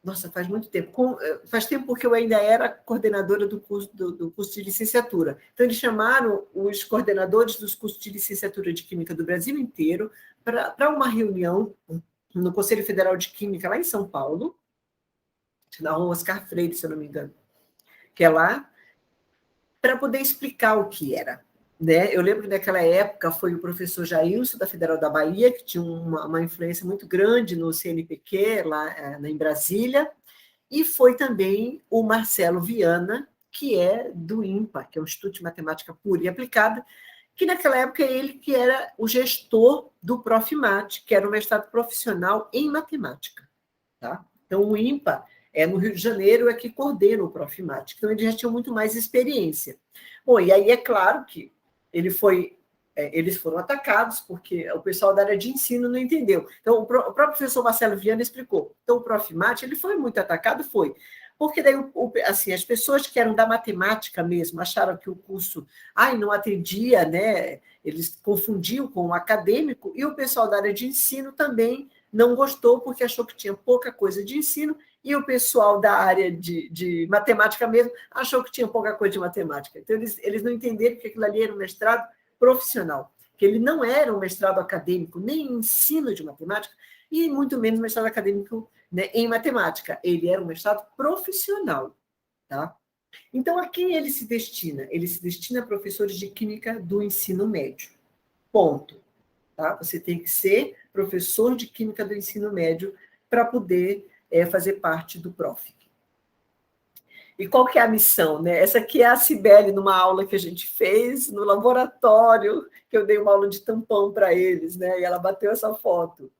nossa, faz muito tempo. Faz tempo porque eu ainda era coordenadora do curso de licenciatura. Então, eles chamaram os coordenadores dos cursos de licenciatura de Química do Brasil inteiro para uma reunião no Conselho Federal de Química, lá em São Paulo, na rua Oscar Freire, se eu não me engano, que é lá, para poder explicar o que era. Né? Eu lembro que naquela época foi o professor Jailson, da Federal da Bahia, que tinha uma influência muito grande no CNPq, lá em Brasília, e foi também o Marcelo Viana, que é do INPA, que é o Instituto de Matemática Pura e Aplicada, que naquela época é ele que era o gestor do Profmat, que era o mestrado profissional em matemática. Tá? Então, o INPA, no Rio de Janeiro, é que coordena o Profmat, então ele já tinha muito mais experiência. Bom, e aí é claro que eles foram atacados, porque o pessoal da área de ensino não entendeu. Então, o próprio professor Marcelo Viana explicou. Então, o Profmat, ele foi muito atacado, porque daí, assim, as pessoas que eram da matemática mesmo acharam que o curso não atendia, né? Eles confundiam com o acadêmico, e o pessoal da área de ensino também não gostou, porque achou que tinha pouca coisa de ensino, e o pessoal da área de matemática mesmo achou que tinha pouca coisa de matemática. Então, eles não entenderam que aquilo ali era um mestrado profissional, que ele não era um mestrado acadêmico, nem em ensino de matemática, e muito menos mestrado acadêmico, né, em matemática. Ele era um mestrado profissional. Tá? Então, a quem ele se destina? Ele se destina a professores de química do ensino médio. Ponto. Tá? Você tem que ser professor de química do ensino médio para poder fazer parte do PROFIC. E qual que é a missão? Né? Essa aqui é a Cibele, numa aula que a gente fez no laboratório, que eu dei uma aula de tampão para eles, né? E ela bateu essa foto.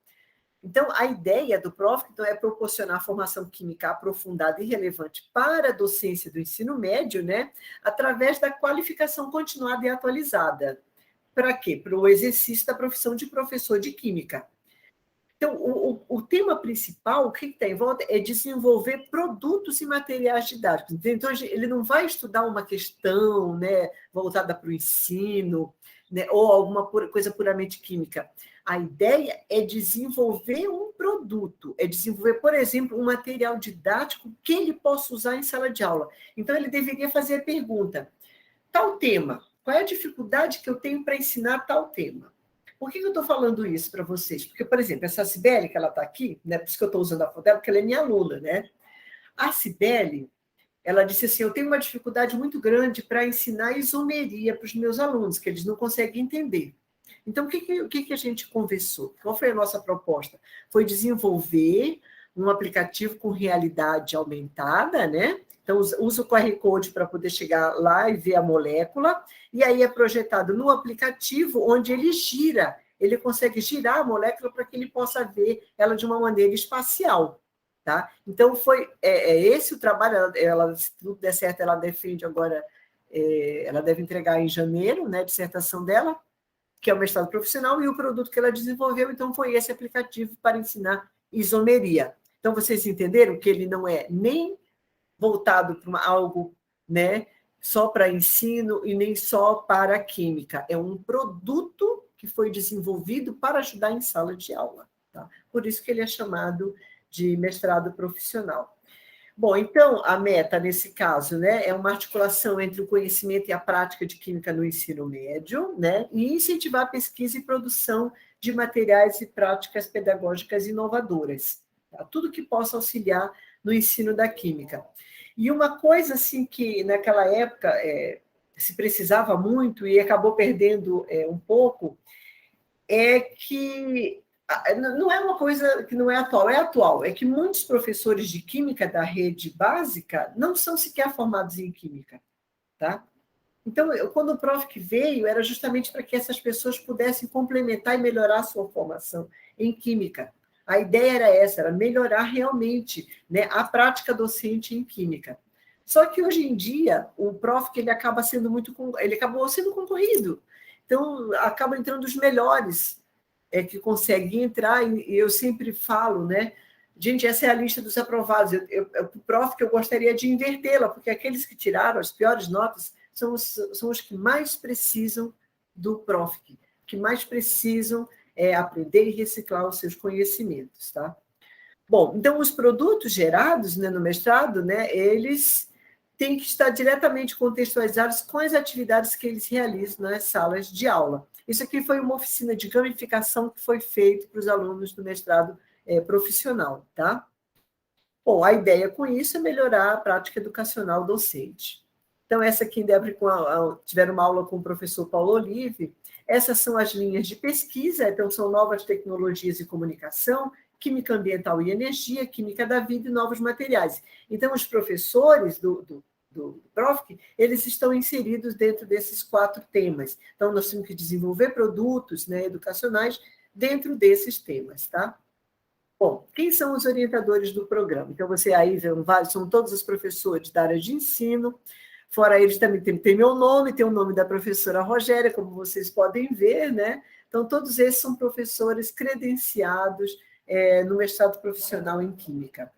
Então, a ideia do PROFIC então, é proporcionar formação química aprofundada e relevante para a docência do ensino médio, né? Através da qualificação continuada e atualizada. Para quê? Para o exercício da profissão de professor de química. Então, o tema principal, o que está em volta, é desenvolver produtos e materiais didáticos. Então, ele não vai estudar uma questão, né, voltada para o ensino, né, ou alguma coisa puramente química. A ideia é desenvolver um produto, é desenvolver, por exemplo, um material didático que ele possa usar em sala de aula. Então, ele deveria fazer a pergunta: tal tema, qual é a dificuldade que eu tenho para ensinar tal tema? Por que eu estou falando isso para vocês? Porque, por exemplo, essa Cibele, que ela está aqui, né, por isso que eu estou usando a foto dela, porque ela é minha aluna, né? A Cibele, ela disse assim, eu tenho uma dificuldade muito grande para ensinar isomeria para os meus alunos, que eles não conseguem entender. Então, o que a gente conversou? Qual foi a nossa proposta? Foi desenvolver um aplicativo com realidade aumentada, né? Então, usa o QR Code para poder chegar lá e ver a molécula, e aí é projetado no aplicativo, onde ele consegue girar a molécula para que ele possa ver ela de uma maneira espacial. Tá? Então, foi esse o trabalho, se tudo der certo, ela defende agora, ela deve entregar em janeiro, né, a dissertação dela, que é o mestrado profissional, e o produto que ela desenvolveu, então, foi esse aplicativo para ensinar isomeria. Então, vocês entenderam que ele não é nem voltado para algo, né, só para ensino e nem só para química. É um produto que foi desenvolvido para ajudar em sala de aula. Tá? Por isso que ele é chamado de mestrado profissional. Bom, então, a meta, nesse caso, né, é uma articulação entre o conhecimento e a prática de química no ensino médio, né, e incentivar a pesquisa e produção de materiais e práticas pedagógicas inovadoras. Tá? Tudo que possa auxiliar no ensino da química. E uma coisa assim que naquela época se precisava muito e acabou perdendo um pouco é que Não é uma coisa que não é atual, é atual. É que muitos professores de química da rede básica não são sequer formados em química, tá? Então, quando o PROFC veio, era justamente para que essas pessoas pudessem complementar e melhorar a sua formação em química. A ideia era essa, era melhorar realmente, né, a prática docente em química. Só que hoje em dia, o PROFC ele acabou sendo concorrido. Então, acaba entrando os melhores que conseguem entrar, e eu sempre falo, né? Gente, essa é a lista dos aprovados. O PROFC eu gostaria de invertê-la, porque aqueles que tiraram as piores notas são os que mais precisam do PROFC, que mais precisam aprender e reciclar os seus conhecimentos, tá? Bom, então os produtos gerados, né, no mestrado, né, eles têm que estar diretamente contextualizados com as atividades que eles realizam nas salas de aula. Isso aqui foi uma oficina de gamificação que foi feita para os alunos do mestrado profissional, tá? Bom, a ideia com isso é melhorar a prática educacional docente. Então, essa aqui tiveram uma aula com o professor Paulo Olive. Essas são as linhas de pesquisa, então são novas tecnologias e comunicação, química ambiental e energia, química da vida e novos materiais. Então, os professores do PROFC, eles estão inseridos dentro desses 4 temas. Então, nós temos que desenvolver produtos, né, educacionais dentro desses temas, tá? Bom, quem são os orientadores do programa? Então, você aí vê são todos os professores da área de ensino. Fora eles também tem meu nome, tem o nome da professora Rogéria, como vocês podem ver, né? Então, todos esses são professores credenciados no mestrado profissional em Química.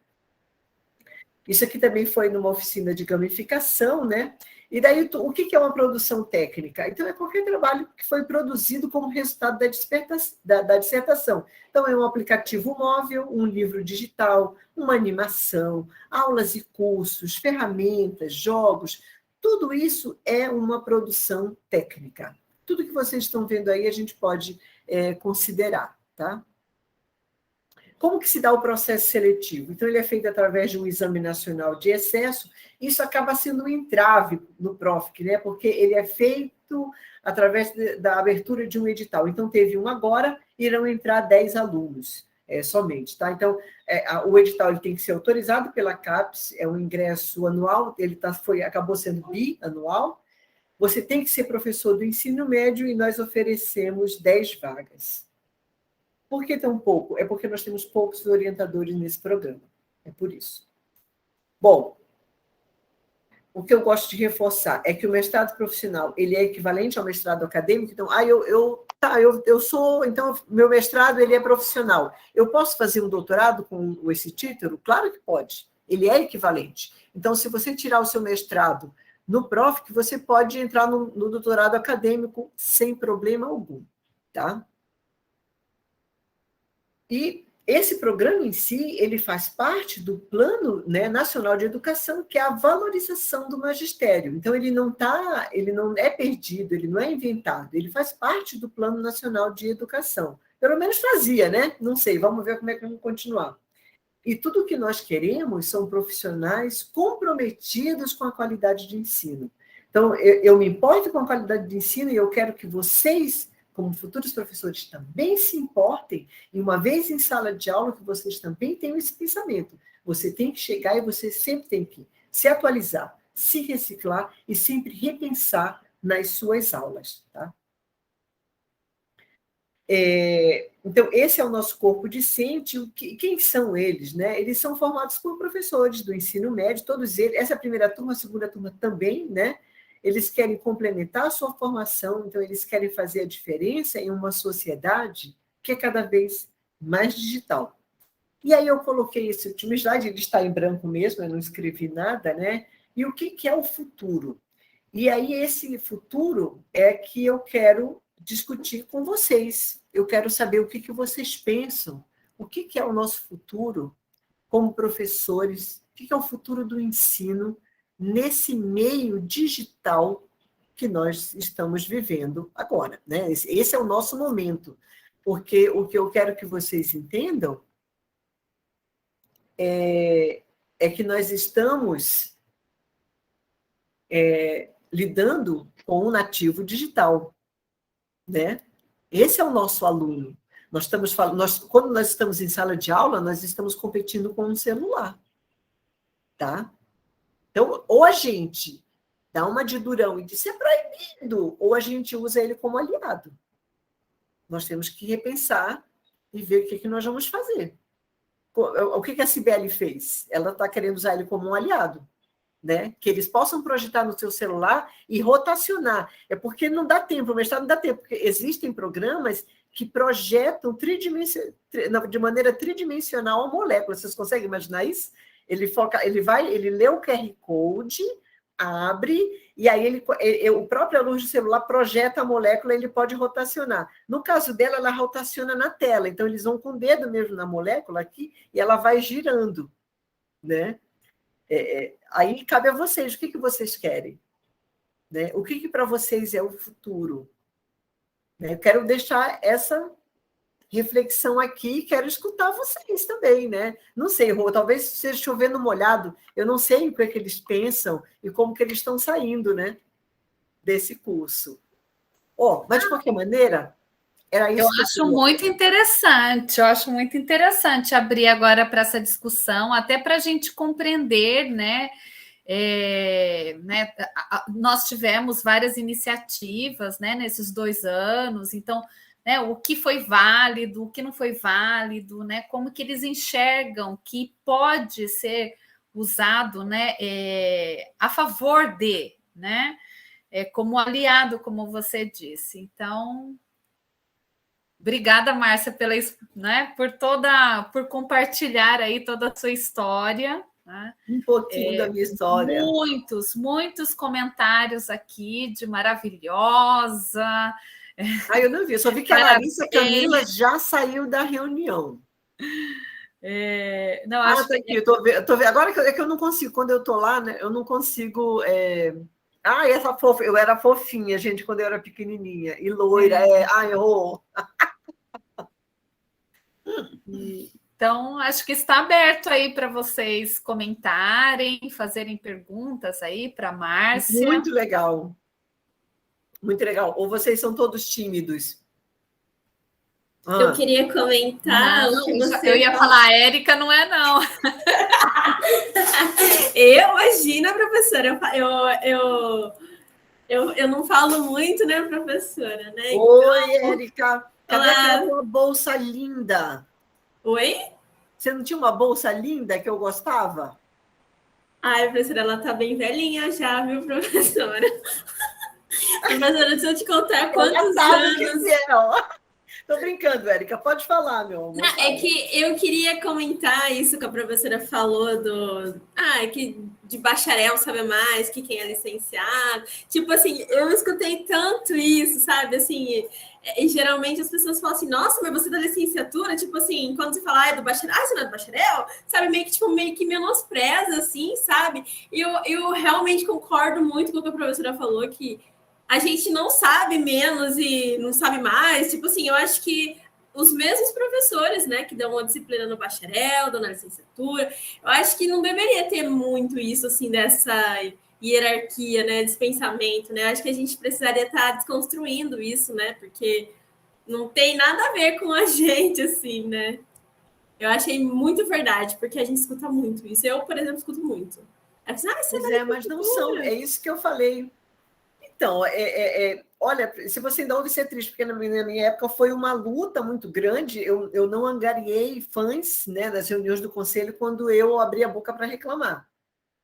Isso aqui também foi numa oficina de gamificação, né? E daí, o que é uma produção técnica? Então, é qualquer trabalho que foi produzido como resultado da dissertação. Então, é um aplicativo móvel, um livro digital, uma animação, aulas e cursos, ferramentas, jogos. Tudo isso é uma produção técnica. Tudo que vocês estão vendo aí, a gente pode considerar, tá? Como que se dá o processo seletivo? Então, ele é feito através de um exame nacional de excesso. Isso acaba sendo um entrave no PROFC, né? Porque ele é feito através da abertura de um edital. Então, teve um agora, irão entrar 10 alunos somente, tá? Então, o edital ele tem que ser autorizado pela CAPES, é um ingresso anual, ele acabou sendo bianual. Você tem que ser professor do ensino médio e nós oferecemos 10 vagas. Por que tão pouco? É porque nós temos poucos orientadores nesse programa. É por isso. Bom, o que eu gosto de reforçar é que o mestrado profissional ele é equivalente ao mestrado acadêmico. Então, então, meu mestrado ele é profissional. Eu posso fazer um doutorado com esse título? Claro que pode. Ele é equivalente. Então, se você tirar o seu mestrado no PROFC, você pode entrar no doutorado acadêmico sem problema algum, tá? E esse programa em si, ele faz parte do Plano, né, Nacional de Educação, que é a valorização do magistério. Então, ele não é perdido, ele não é inventado, ele faz parte do Plano Nacional de Educação. Pelo menos fazia, né? Não sei, vamos ver como é que vamos continuar. E tudo o que nós queremos são profissionais comprometidos com a qualidade de ensino. Então, eu me importo com a qualidade de ensino e eu quero que vocês, como futuros professores, também se importem, e uma vez em sala de aula, que vocês também tenham esse pensamento. Você tem que chegar e você sempre tem que se atualizar, se reciclar e sempre repensar nas suas aulas, tá? Então, esse é o nosso corpo discente. Quem são eles, né? Eles são formados por professores do ensino médio, todos eles, essa primeira turma, a segunda turma também, né? Eles querem complementar a sua formação, então eles querem fazer a diferença em uma sociedade que é cada vez mais digital. E aí eu coloquei esse último slide, ele está em branco mesmo, eu não escrevi nada, né? E o que é o futuro? E aí esse futuro é que eu quero discutir com vocês. Eu quero saber o que vocês pensam, o que é o nosso futuro como professores, o que é o futuro do ensino nesse meio digital que nós estamos vivendo agora, né? Esse é o nosso momento, porque o que eu quero que vocês entendam é que nós estamos lidando com um nativo digital, né? Esse é o nosso aluno. Quando nós estamos em sala de aula, nós estamos competindo com um celular, tá? Então, ou a gente dá uma de durão e diz é proibido, ou a gente usa ele como aliado. Nós temos que repensar e ver o que nós vamos fazer. O que a Cibele fez? Ela está querendo usar ele como um aliado, né? Que eles possam projetar no seu celular e rotacionar. É porque não dá tempo, o mestrado não dá tempo, porque existem programas que projetam de maneira tridimensional a molécula. Vocês conseguem imaginar isso? Ele lê o QR Code, abre, e aí o próprio luz do celular projeta a molécula, ele pode rotacionar. No caso dela, ela rotaciona na tela, então eles vão com o dedo mesmo na molécula aqui, e ela vai girando, né? Aí cabe a vocês, o que vocês querem? Né? O que para vocês é o futuro? Eu quero deixar essa reflexão aqui, quero escutar vocês também, né? Não sei, Rô, talvez seja chovendo molhado, eu não sei o que é que eles pensam e como que eles estão saindo, né, desse curso. Mas, de qualquer maneira, era isso. Eu acho muito interessante abrir agora para essa discussão, até para a gente compreender, né? Nós tivemos várias iniciativas, né, nesses 2 anos, então, né, o que foi válido, o que não foi válido, né, como que eles enxergam que pode ser usado, né, a favor de, né, como aliado, como você disse. Então, obrigada, Márcia, por compartilhar aí toda a sua história. Né? Um pouquinho da minha história. Muitos comentários aqui de maravilhosa. Eu não vi, eu só vi que a Larissa Camila já saiu da reunião. Não, acho tá aqui, eu tô vendo. Agora que eu não consigo, quando eu estou lá, né, eu não consigo. Essa fofa, eu era fofinha, gente, quando eu era pequenininha, e loira. Errou. Então, acho que está aberto aí para vocês comentarem, fazerem perguntas aí para a Márcia. Muito legal. Muito legal. Ou vocês são todos tímidos? Eu queria comentar o que você eu ia falar, a Érica não é, não. Imagina, professora, eu não falo muito, né, professora? Né? Oi, Érica. Cadê aquela tua bolsa linda? Oi? Você não tinha uma bolsa linda que eu gostava? Professora, ela tá bem velhinha já, viu, professora? Professora, deixa eu te contar quantos anos... Tô brincando, Érica, pode falar, meu amor. É que eu queria comentar isso que a professora falou que de bacharel sabe mais que quem é licenciado. Tipo assim, eu escutei tanto isso, sabe? Assim, e geralmente as pessoas falam assim, nossa, mas você é da licenciatura? Tipo assim, quando você fala, é do bacharel, você não é do bacharel? Sabe, meio que menospreza, assim, sabe? E eu realmente concordo muito com o que a professora falou, que a gente não sabe menos e não sabe mais. Tipo assim, eu acho que os mesmos professores, né, que dão uma disciplina no bacharel, dão na licenciatura, eu acho que não deveria ter muito isso, assim, dessa hierarquia, né, desse pensamento, né? Eu acho que a gente precisaria estar desconstruindo isso, né, porque não tem nada a ver com a gente, assim, né? Eu achei muito verdade, porque a gente escuta muito isso. Eu, por exemplo, escuto muito. Mas não são, é isso que eu falei. Então, olha, se você ainda ouve ser triste, porque na minha época foi uma luta muito grande, eu não angariei fãs, né, nas reuniões do conselho quando eu abri a boca para reclamar,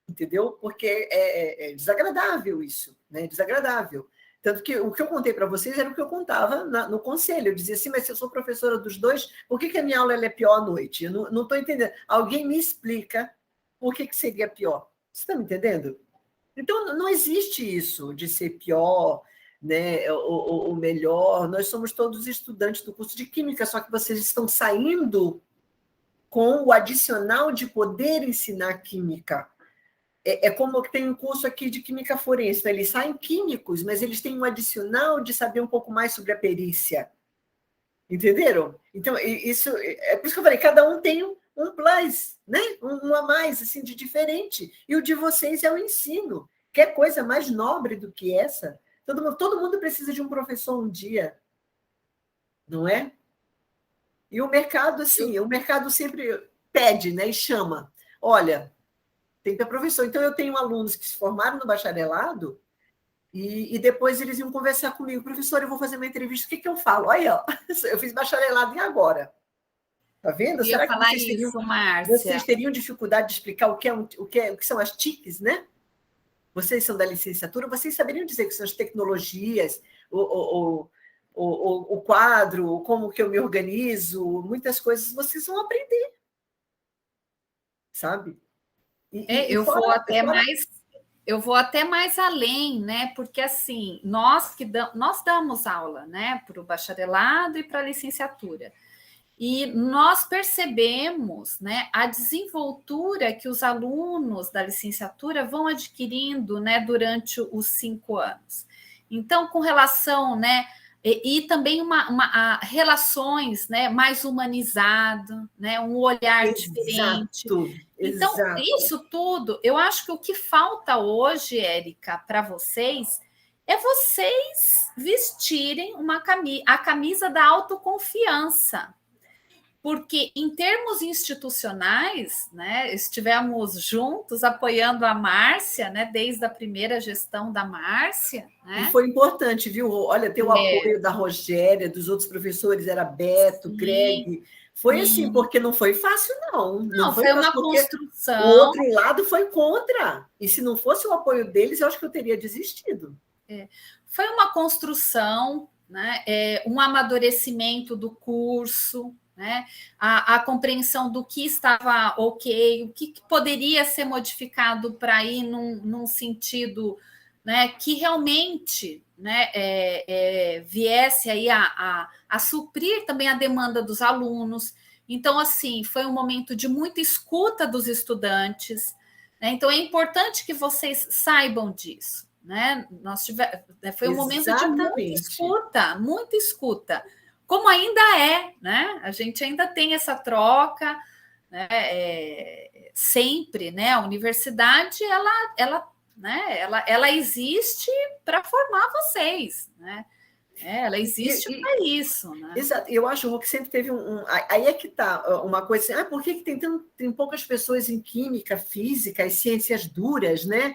entendeu? Porque é desagradável isso, né? Desagradável. Tanto que o que eu contei para vocês era o que eu contava no conselho. Eu dizia assim, mas se eu sou professora dos dois, por que a minha aula é pior à noite? Eu não estou entendendo. Alguém me explica por que seria pior. Você está me entendendo? Então, não existe isso de ser pior, né, ou melhor. Nós somos todos estudantes do curso de Química, só que vocês estão saindo com o adicional de poder ensinar Química. É como que tem um curso aqui de Química Forense, né? Eles saem químicos, mas eles têm um adicional de saber um pouco mais sobre a perícia. Entenderam? Então, isso é por isso que eu falei, cada um tem um plus, né? Um a mais, assim, de diferente. E o de vocês é o ensino. Quer coisa mais nobre do que essa? Todo mundo precisa de um professor um dia. Não é? E o mercado, assim, o mercado sempre pede, né, e chama. Olha, tem que ter professor. Então, eu tenho alunos que se formaram no bacharelado e depois eles iam conversar comigo. Professor, eu vou fazer uma entrevista, o que eu falo? Aí, ó, eu fiz bacharelado e agora? Tá vendo? Eu ia Será que falar isso, Márcia. vocês teriam dificuldade de explicar o que são as TICs, né? Vocês são da licenciatura, vocês saberiam dizer que são as tecnologias, o quadro, como que eu me organizo, muitas coisas vocês vão aprender, sabe? Eu vou até mais, eu vou até mais além, né? Porque assim, nós damos aula, né, para o bacharelado e para a licenciatura. E nós percebemos, né, a desenvoltura que os alunos da licenciatura vão adquirindo, né, durante os 5 anos. Então, com relação, né, e também relações, né, mais humanizado, né, um olhar diferente. Então, isso tudo, eu acho que o que falta hoje, Érica, para vocês, é vocês vestirem a camisa da autoconfiança. Porque, em termos institucionais, né, estivemos juntos apoiando a Márcia, né, desde a primeira gestão da Márcia. Né? E foi importante, viu? Olha, ter o apoio da Rogéria, dos outros professores, era Beto, sim, Greg. Foi sim, assim, porque não foi fácil, não. Não foi uma construção. O outro lado foi contra. E se não fosse o apoio deles, eu acho que eu teria desistido. Foi uma construção, né, um amadurecimento do curso, né, a compreensão do que estava ok, o que poderia ser modificado para ir num sentido, né, que realmente, né, viesse aí a suprir também a demanda dos alunos. Então, assim, foi um momento de muita escuta dos estudantes, né? Então, é importante que vocês saibam disso. Né? Foi um momento de muita escuta, como ainda é, né? A gente ainda tem essa troca, né? Sempre, né? A universidade ela existe para formar vocês, né? Ela existe para isso, né? Exato. Eu acho que sempre teve aí é que está uma coisa assim, por que tem poucas pessoas em química, física, as ciências duras, né?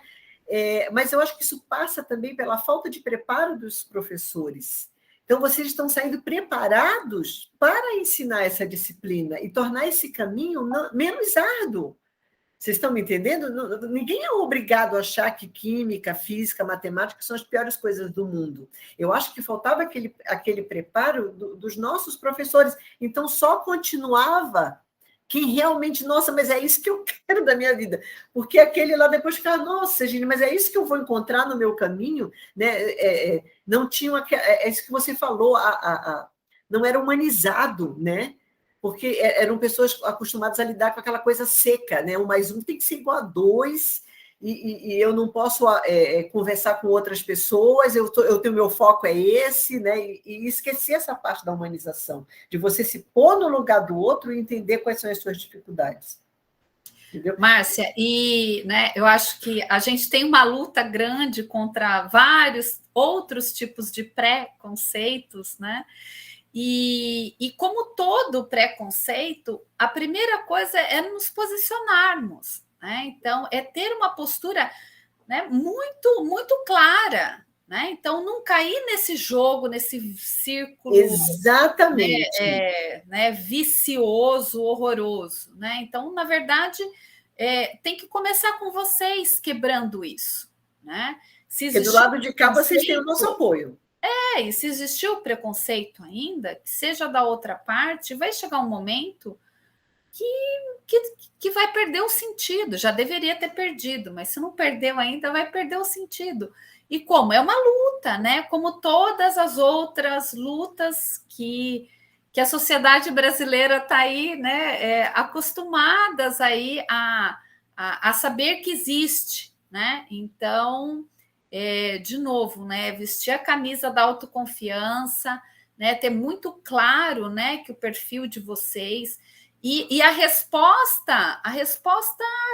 Mas eu acho que isso passa também pela falta de preparo dos professores. Então, vocês estão saindo preparados para ensinar essa disciplina e tornar esse caminho menos árduo. Vocês estão me entendendo? Ninguém é obrigado a achar que química, física, matemática são as piores coisas do mundo. Eu acho que faltava aquele preparo dos nossos professores. Então, só continuava quem realmente, nossa, mas é isso que eu quero da minha vida. Porque aquele lá depois ficava, nossa, gente, mas é isso que eu vou encontrar no meu caminho, né? Não tinha, é isso que você falou, não era humanizado, né? Porque eram pessoas acostumadas a lidar com aquela coisa seca, né? 1 mais 1 tem que ser igual a 2, e eu não posso conversar com outras pessoas, eu tenho meu foco é esse, né? E esquecer essa parte da humanização, de você se pôr no lugar do outro e entender quais são as suas dificuldades. Entendeu? Márcia, e né, eu acho que a gente tem uma luta grande contra vários outros tipos de preconceitos, né? E como todo preconceito, a primeira coisa é nos posicionarmos, né? Então, é ter uma postura, né, muito, muito clara, né? Então, não cair nesse jogo, nesse círculo, exatamente, né, vicioso, horroroso, né? Então, na verdade, tem que começar com vocês quebrando isso, né? Porque do lado de cá vocês têm o nosso apoio. E se existir o preconceito ainda, que seja da outra parte, vai chegar um momento que vai perder o sentido. Já deveria ter perdido, mas se não perdeu ainda, vai perder o sentido. E como? É uma luta, né? Como todas as outras lutas que a sociedade brasileira está aí, né? Acostumadas aí a saber que existe, né? Então, de novo, né? Vestir a camisa da autoconfiança, né? Ter muito claro, né? Que o perfil de vocês e a resposta a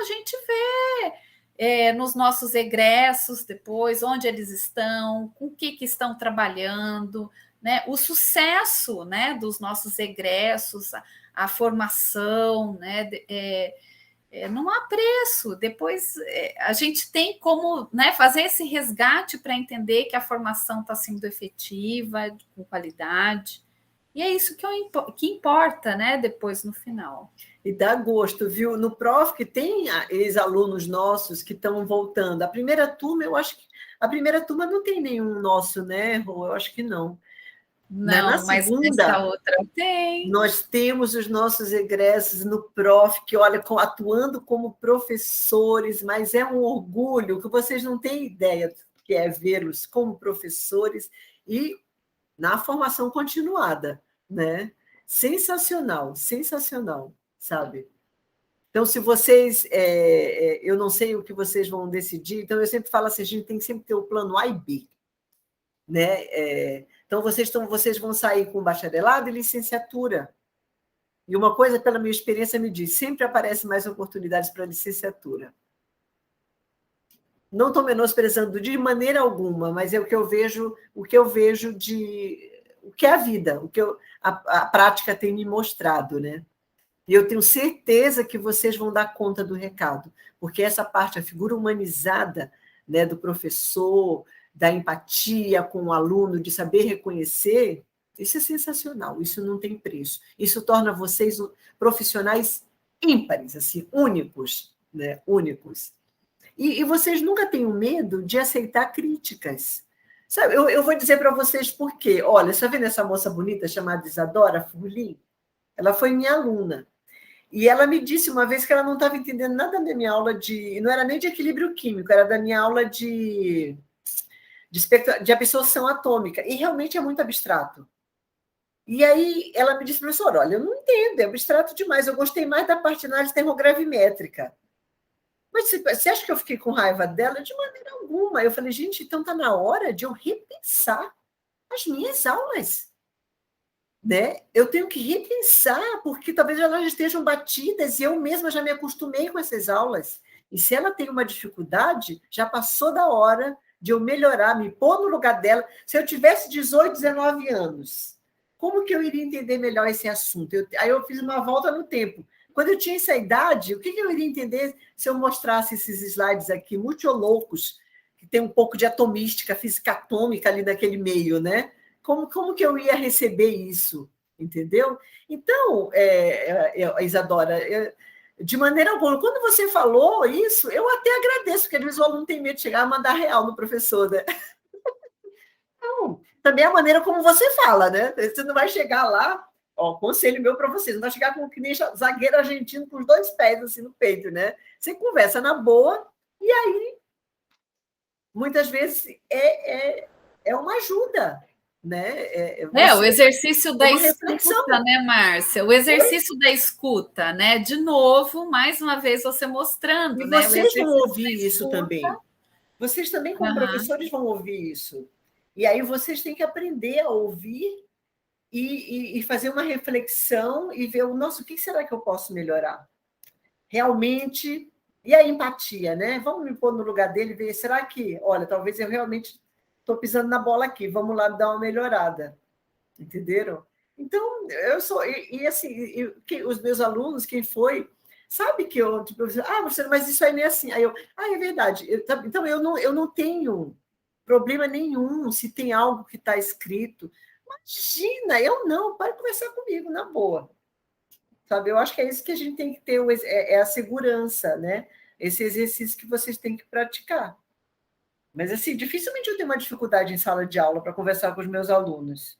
gente vê nos nossos egressos depois, onde eles estão, com o que estão trabalhando, né, o sucesso, né, dos nossos egressos, a formação, né, não há preço. Depois a gente tem como, né, fazer esse resgate para entender que a formação está sendo efetiva, com qualidade. E é isso que importa, né, depois no final. E dá gosto, viu? No Prof, que tem ex-alunos nossos que estão voltando. A primeira turma, eu acho que a primeira turma não tem nenhum nosso, né, Rô? Eu acho que não. Não, mas segunda, essa outra tem. Nós temos os nossos egressos no Prof, que, olha, atuando como professores, mas é um orgulho que vocês não têm ideia que é vê-los como professores e na formação continuada, né? Sensacional, sensacional, sabe? Então, se vocês... eu não sei o que vocês vão decidir, então eu sempre falo assim, a gente tem que sempre ter o plano A e B, né? Então, vocês vão sair com bacharelado e licenciatura. E uma coisa, pela minha experiência, me diz, sempre aparecem mais oportunidades para licenciatura. Não estou menosprezando de maneira alguma, mas é o que eu vejo de... o que é a vida, a prática tem me mostrado, né? E eu tenho certeza que vocês vão dar conta do recado, porque essa parte, a figura humanizada, né, do professor, da empatia com o aluno, de saber reconhecer, isso é sensacional, isso não tem preço. Isso torna vocês profissionais ímpares, assim, únicos, né? Únicos. E vocês nunca têm medo de aceitar críticas. Sabe, eu vou dizer para vocês por quê. Olha, está vendo essa moça bonita chamada Isadora Furlim? Ela foi minha aluna. E ela me disse uma vez que ela não estava entendendo nada da minha aula não era nem de equilíbrio químico, era da minha aula de absorção atômica. E realmente é muito abstrato. E aí ela me disse, professor, olha, eu não entendo, é abstrato demais, eu gostei mais da parte de análise termogravimétrica. Mas você acha que eu fiquei com raiva dela? De maneira alguma. Eu falei, gente, então está na hora de eu repensar as minhas aulas. Né? Eu tenho que repensar, porque talvez elas estejam batidas e eu mesma já me acostumei com essas aulas. E se ela tem uma dificuldade, já passou da hora de eu melhorar, me pôr no lugar dela. Se eu tivesse 18, 19 anos, como que eu iria entender melhor esse assunto? Aí eu fiz uma volta no tempo. Quando eu tinha essa idade, o que eu iria entender se eu mostrasse esses slides aqui, muito loucos, que tem um pouco de atomística, física atômica ali naquele meio, né? Como que eu ia receber isso? Entendeu? Então, Isadora, de maneira alguma, quando você falou isso, eu até agradeço, porque às vezes o aluno tem medo de chegar a mandar real no professor, né? Não, também é a maneira como você fala, né? Você não vai chegar lá, ó, conselho meu para vocês, não vai chegar com que nem zagueiro argentino com os 2 pés assim no peito, né? Você conversa na boa, e aí, muitas vezes, é uma ajuda, né? O exercício da escuta, né, Márcia? O exercício da escuta, né? De novo, mais uma vez você mostrando, e né? Vocês vão ouvir isso também. Vocês também, como professores, vão ouvir isso. E aí vocês têm que aprender a ouvir e fazer uma reflexão e ver, nossa, o que será que eu posso melhorar? Realmente, e a empatia, né? Vamos me pôr no lugar dele e ver, será que, olha, talvez eu realmente estou pisando na bola aqui, vamos lá dar uma melhorada. Entenderam? Então, eu sou... assim, os meus alunos, quem foi, sabe que eu... Tipo, professor, mas isso aí nem é assim. Aí eu, é verdade. Então, eu não tenho problema nenhum se tem algo que está escrito. Imagina, eu não. Pode conversar comigo, na boa. Sabe? Eu acho que é isso que a gente tem que ter, é a segurança, né? Esse exercício que vocês têm que praticar. Mas, assim, dificilmente eu tenho uma dificuldade em sala de aula para conversar com os meus alunos.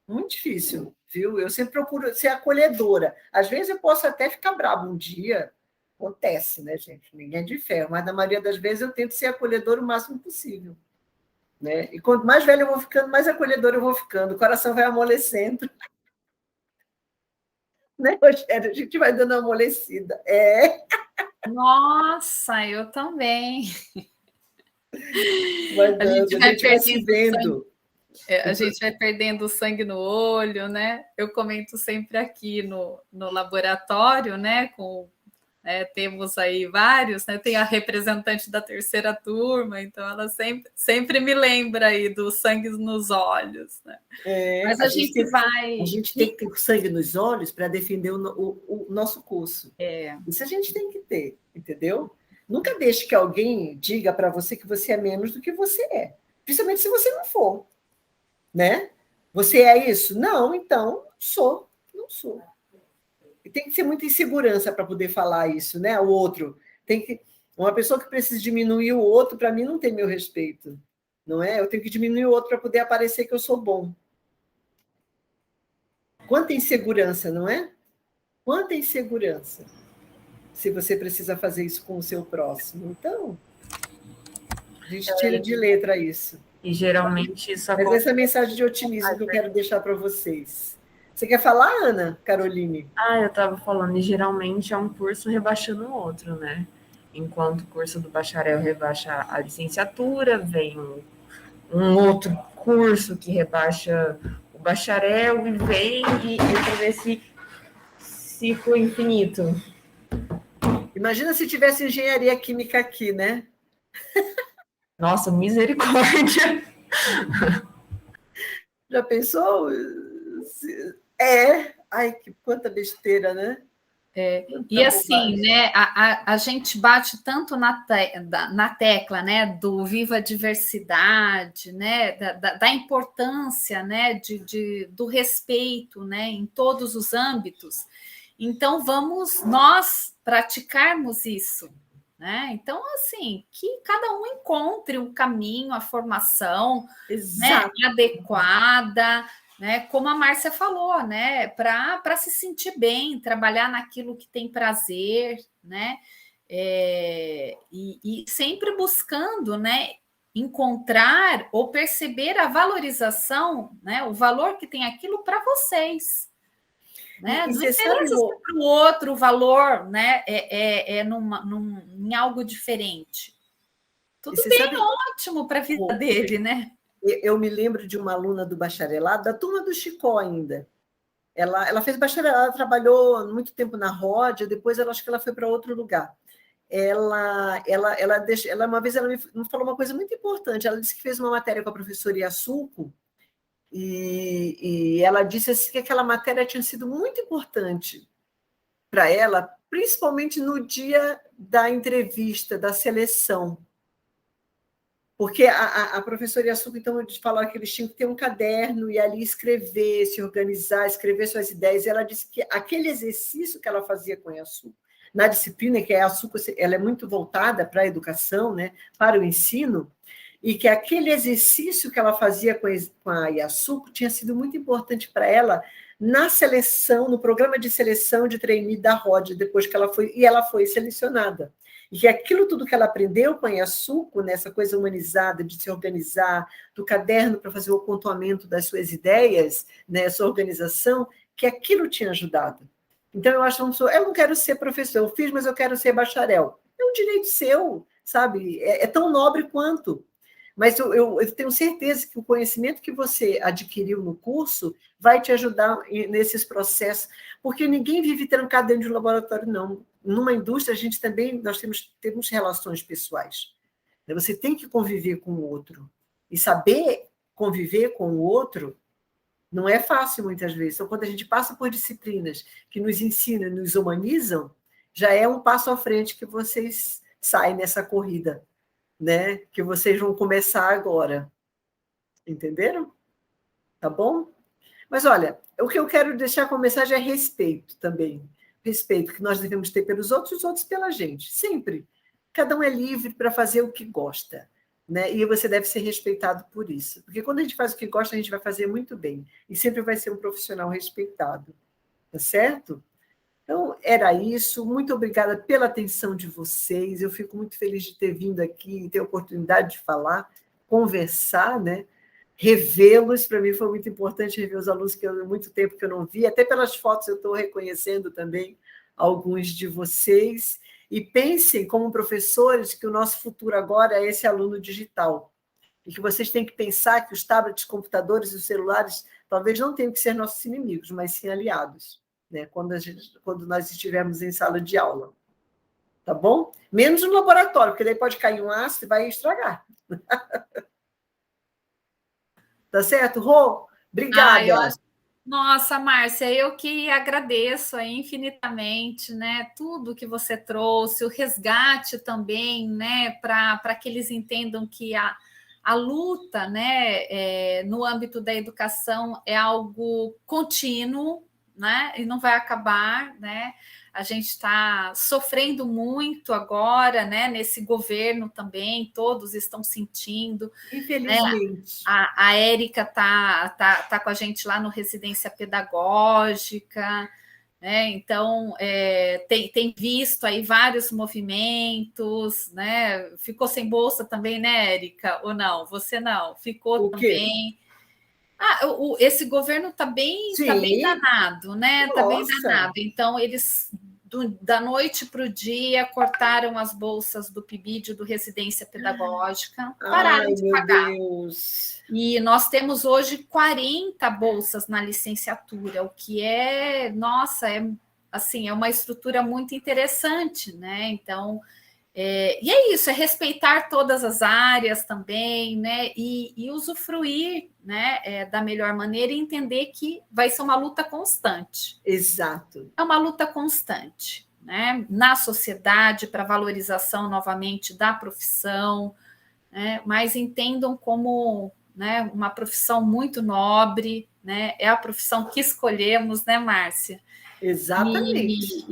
Muito difícil, viu? Eu sempre procuro ser acolhedora. Às vezes eu posso até ficar bravo um dia. Acontece, né, gente? Ninguém é de ferro. Mas, na maioria das vezes, eu tento ser acolhedora o máximo possível. Né? E quanto mais velho eu vou ficando, mais acolhedora eu vou ficando. O coração vai amolecendo. Né, Rogério? A gente vai dando uma amolecida. Nossa, eu também. A gente vai se vendo. A gente vai perdendo o sangue no olho, né? Eu comento sempre aqui no laboratório, né? temos aí vários, né? Tem a representante da terceira turma, então ela sempre me lembra aí do sangue nos olhos, né? Mas a gente tem que ter sangue nos olhos para defender o nosso curso. Isso a gente tem que ter, entendeu? Nunca deixe que alguém diga para você que você é menos do que você é, principalmente se você não for, né? Você é isso? Não, então não sou. E tem que ser muita insegurança para poder falar isso, né? O outro uma pessoa que precisa diminuir o outro, para mim não tem meu respeito, não é? Eu tenho que diminuir o outro para poder aparecer que eu sou bom. Quanta insegurança, não é? Quanta insegurança. Se você precisa fazer isso com o seu próximo. Então, a gente tira de letra isso. E geralmente isso acontece. Mas essa mensagem de otimismo que eu quero deixar para vocês. Você quer falar, Ana Caroline? Eu estava falando, e geralmente é um curso rebaixando o outro, né? Enquanto o curso do bacharel rebaixa a licenciatura, vem um outro curso que rebaixa o bacharel e vem e entra nesse ciclo infinito. Imagina se tivesse engenharia química aqui, né? Nossa, misericórdia! Já pensou? Ai, quanta besteira, né? E assim, né, a gente bate tanto na tecla, né, do viva a diversidade, né, da importância, né, do respeito, né, em todos os âmbitos. Então, vamos nós praticarmos isso, né? Então, assim, que cada um encontre um caminho, a formação, né, adequada, né? Como a Márcia falou, né? Para se sentir bem, trabalhar naquilo que tem prazer, né? E sempre buscando, né? Encontrar ou perceber a valorização, né? O valor que tem aquilo para vocês. Né? Não interessa se para o outro o valor, né, em algo diferente. Tudo bem, ótimo para a vida dele, né? Eu me lembro de uma aluna do bacharelado, da turma do Chicó ainda. Ela fez bacharelado, ela trabalhou muito tempo na Ródia, depois acho que ela foi para outro lugar. Uma vez ela me falou uma coisa muito importante. Ela disse que fez uma matéria com a professora Iassuco, e ela disse assim, que aquela matéria tinha sido muito importante para ela, principalmente no dia da entrevista, da seleção. Porque a professora Iassuco, então, falou que eles tinham que ter um caderno e ali escrever, se organizar, escrever suas ideias. E ela disse que aquele exercício que ela fazia com a Iassuco, na disciplina, que a Iassuco ela é muito voltada para a educação, né, para o ensino, e que aquele exercício que ela fazia com a Iassuco tinha sido muito importante para ela na seleção, no programa de seleção de trainee da Ródia, depois que ela foi selecionada. E que aquilo tudo que ela aprendeu com a Iassuco, nessa coisa humanizada de se organizar, do caderno para fazer o pontuamento das suas ideias, né, sua organização, que aquilo tinha ajudado. Então, eu acho que eu não quero ser professor, eu fiz, mas eu quero ser bacharel. É um direito seu, sabe? É tão nobre quanto. Mas eu tenho certeza que o conhecimento que você adquiriu no curso vai te ajudar nesses processos, porque ninguém vive trancado dentro de um laboratório, não. Numa indústria, nós temos relações pessoais. Você tem que conviver com o outro. E saber conviver com o outro não é fácil, muitas vezes. Então, quando a gente passa por disciplinas que nos ensinam, nos humanizam, já é um passo à frente que vocês saem nessa corrida, né? Que vocês vão começar agora. Entenderam? Tá bom? Mas, olha, o que eu quero deixar como mensagem é respeito também. Respeito que nós devemos ter pelos outros e os outros pela gente. Sempre. Cada um é livre para fazer o que gosta, né? E você deve ser respeitado por isso. Porque quando a gente faz o que gosta, a gente vai fazer muito bem. E sempre vai ser um profissional respeitado. Tá certo? Então, era isso. Muito obrigada pela atenção de vocês. Eu fico muito feliz de ter vindo aqui e ter a oportunidade de falar, conversar, né? Revê-los. Para mim foi muito importante rever os alunos que há muito tempo que eu não vi. Até pelas fotos eu estou reconhecendo também alguns de vocês. E pensem, como professores, que o nosso futuro agora é esse aluno digital. E que vocês têm que pensar que os tablets, computadores e os celulares talvez não tenham que ser nossos inimigos, mas sim aliados. Né, quando nós estivermos em sala de aula. tá bom? Menos no laboratório, porque daí pode cair um ácido e vai estragar. Tá certo, Rô? Obrigada. Nossa, Márcia, eu que agradeço aí infinitamente, né? Tudo que você trouxe, o resgate também, né? Para que eles entendam que a luta, né? No âmbito da educação é algo contínuo, né? E não vai acabar, né? A gente está sofrendo muito agora, né? Nesse governo também, todos estão sentindo, né? Infelizmente. A Érica tá com a gente lá no Residência Pedagógica, né? Então tem visto aí vários movimentos, né? Ficou sem bolsa também, né, Érica? Ou não? Você não? Ficou O quê? também. Esse governo tá bem Sim. danado, né? Tá bem Nossa. danado. Então, eles da noite para o dia cortaram as bolsas do PIBID, do Residência Pedagógica, pararam de pagar. Deus. E nós temos hoje 40 bolsas na licenciatura, o que é, nossa, assim, é uma estrutura muito interessante, né? Então, e é isso, é respeitar todas as áreas também, né? E usufruir, né, da melhor maneira e entender que vai ser uma luta constante. Exato. É uma luta constante, né? Na sociedade, para valorização novamente da profissão, né? Mas entendam como, né, uma profissão muito nobre, né? É a profissão que escolhemos, né, Márcia? Exatamente.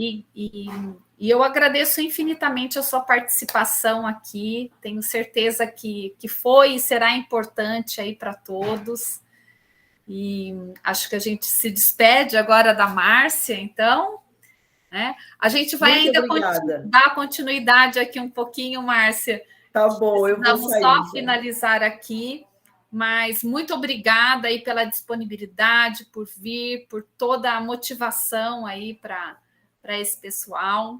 E eu agradeço infinitamente a sua participação aqui. Tenho certeza que foi e será importante aí para todos. E acho que a gente se despede agora da Márcia, então. Né? A gente vai Muito ainda dar continuidade aqui um pouquinho, Márcia. Tá bom, eu vou sair. Vamos só finalizar aqui, mas muito obrigada aí pela disponibilidade, por vir, por toda a motivação aí para esse pessoal.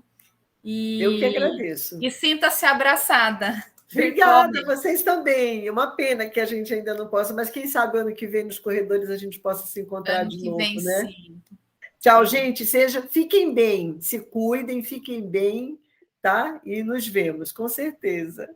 Eu que agradeço. E sinta-se abraçada. Obrigada, vocês também. É uma pena que a gente ainda não possa, mas quem sabe ano que vem nos corredores a gente possa se encontrar ano de que novo, vem, né? Sim. Tchau, gente. Fiquem bem, se cuidem, fiquem bem, tá? E nos vemos, com certeza.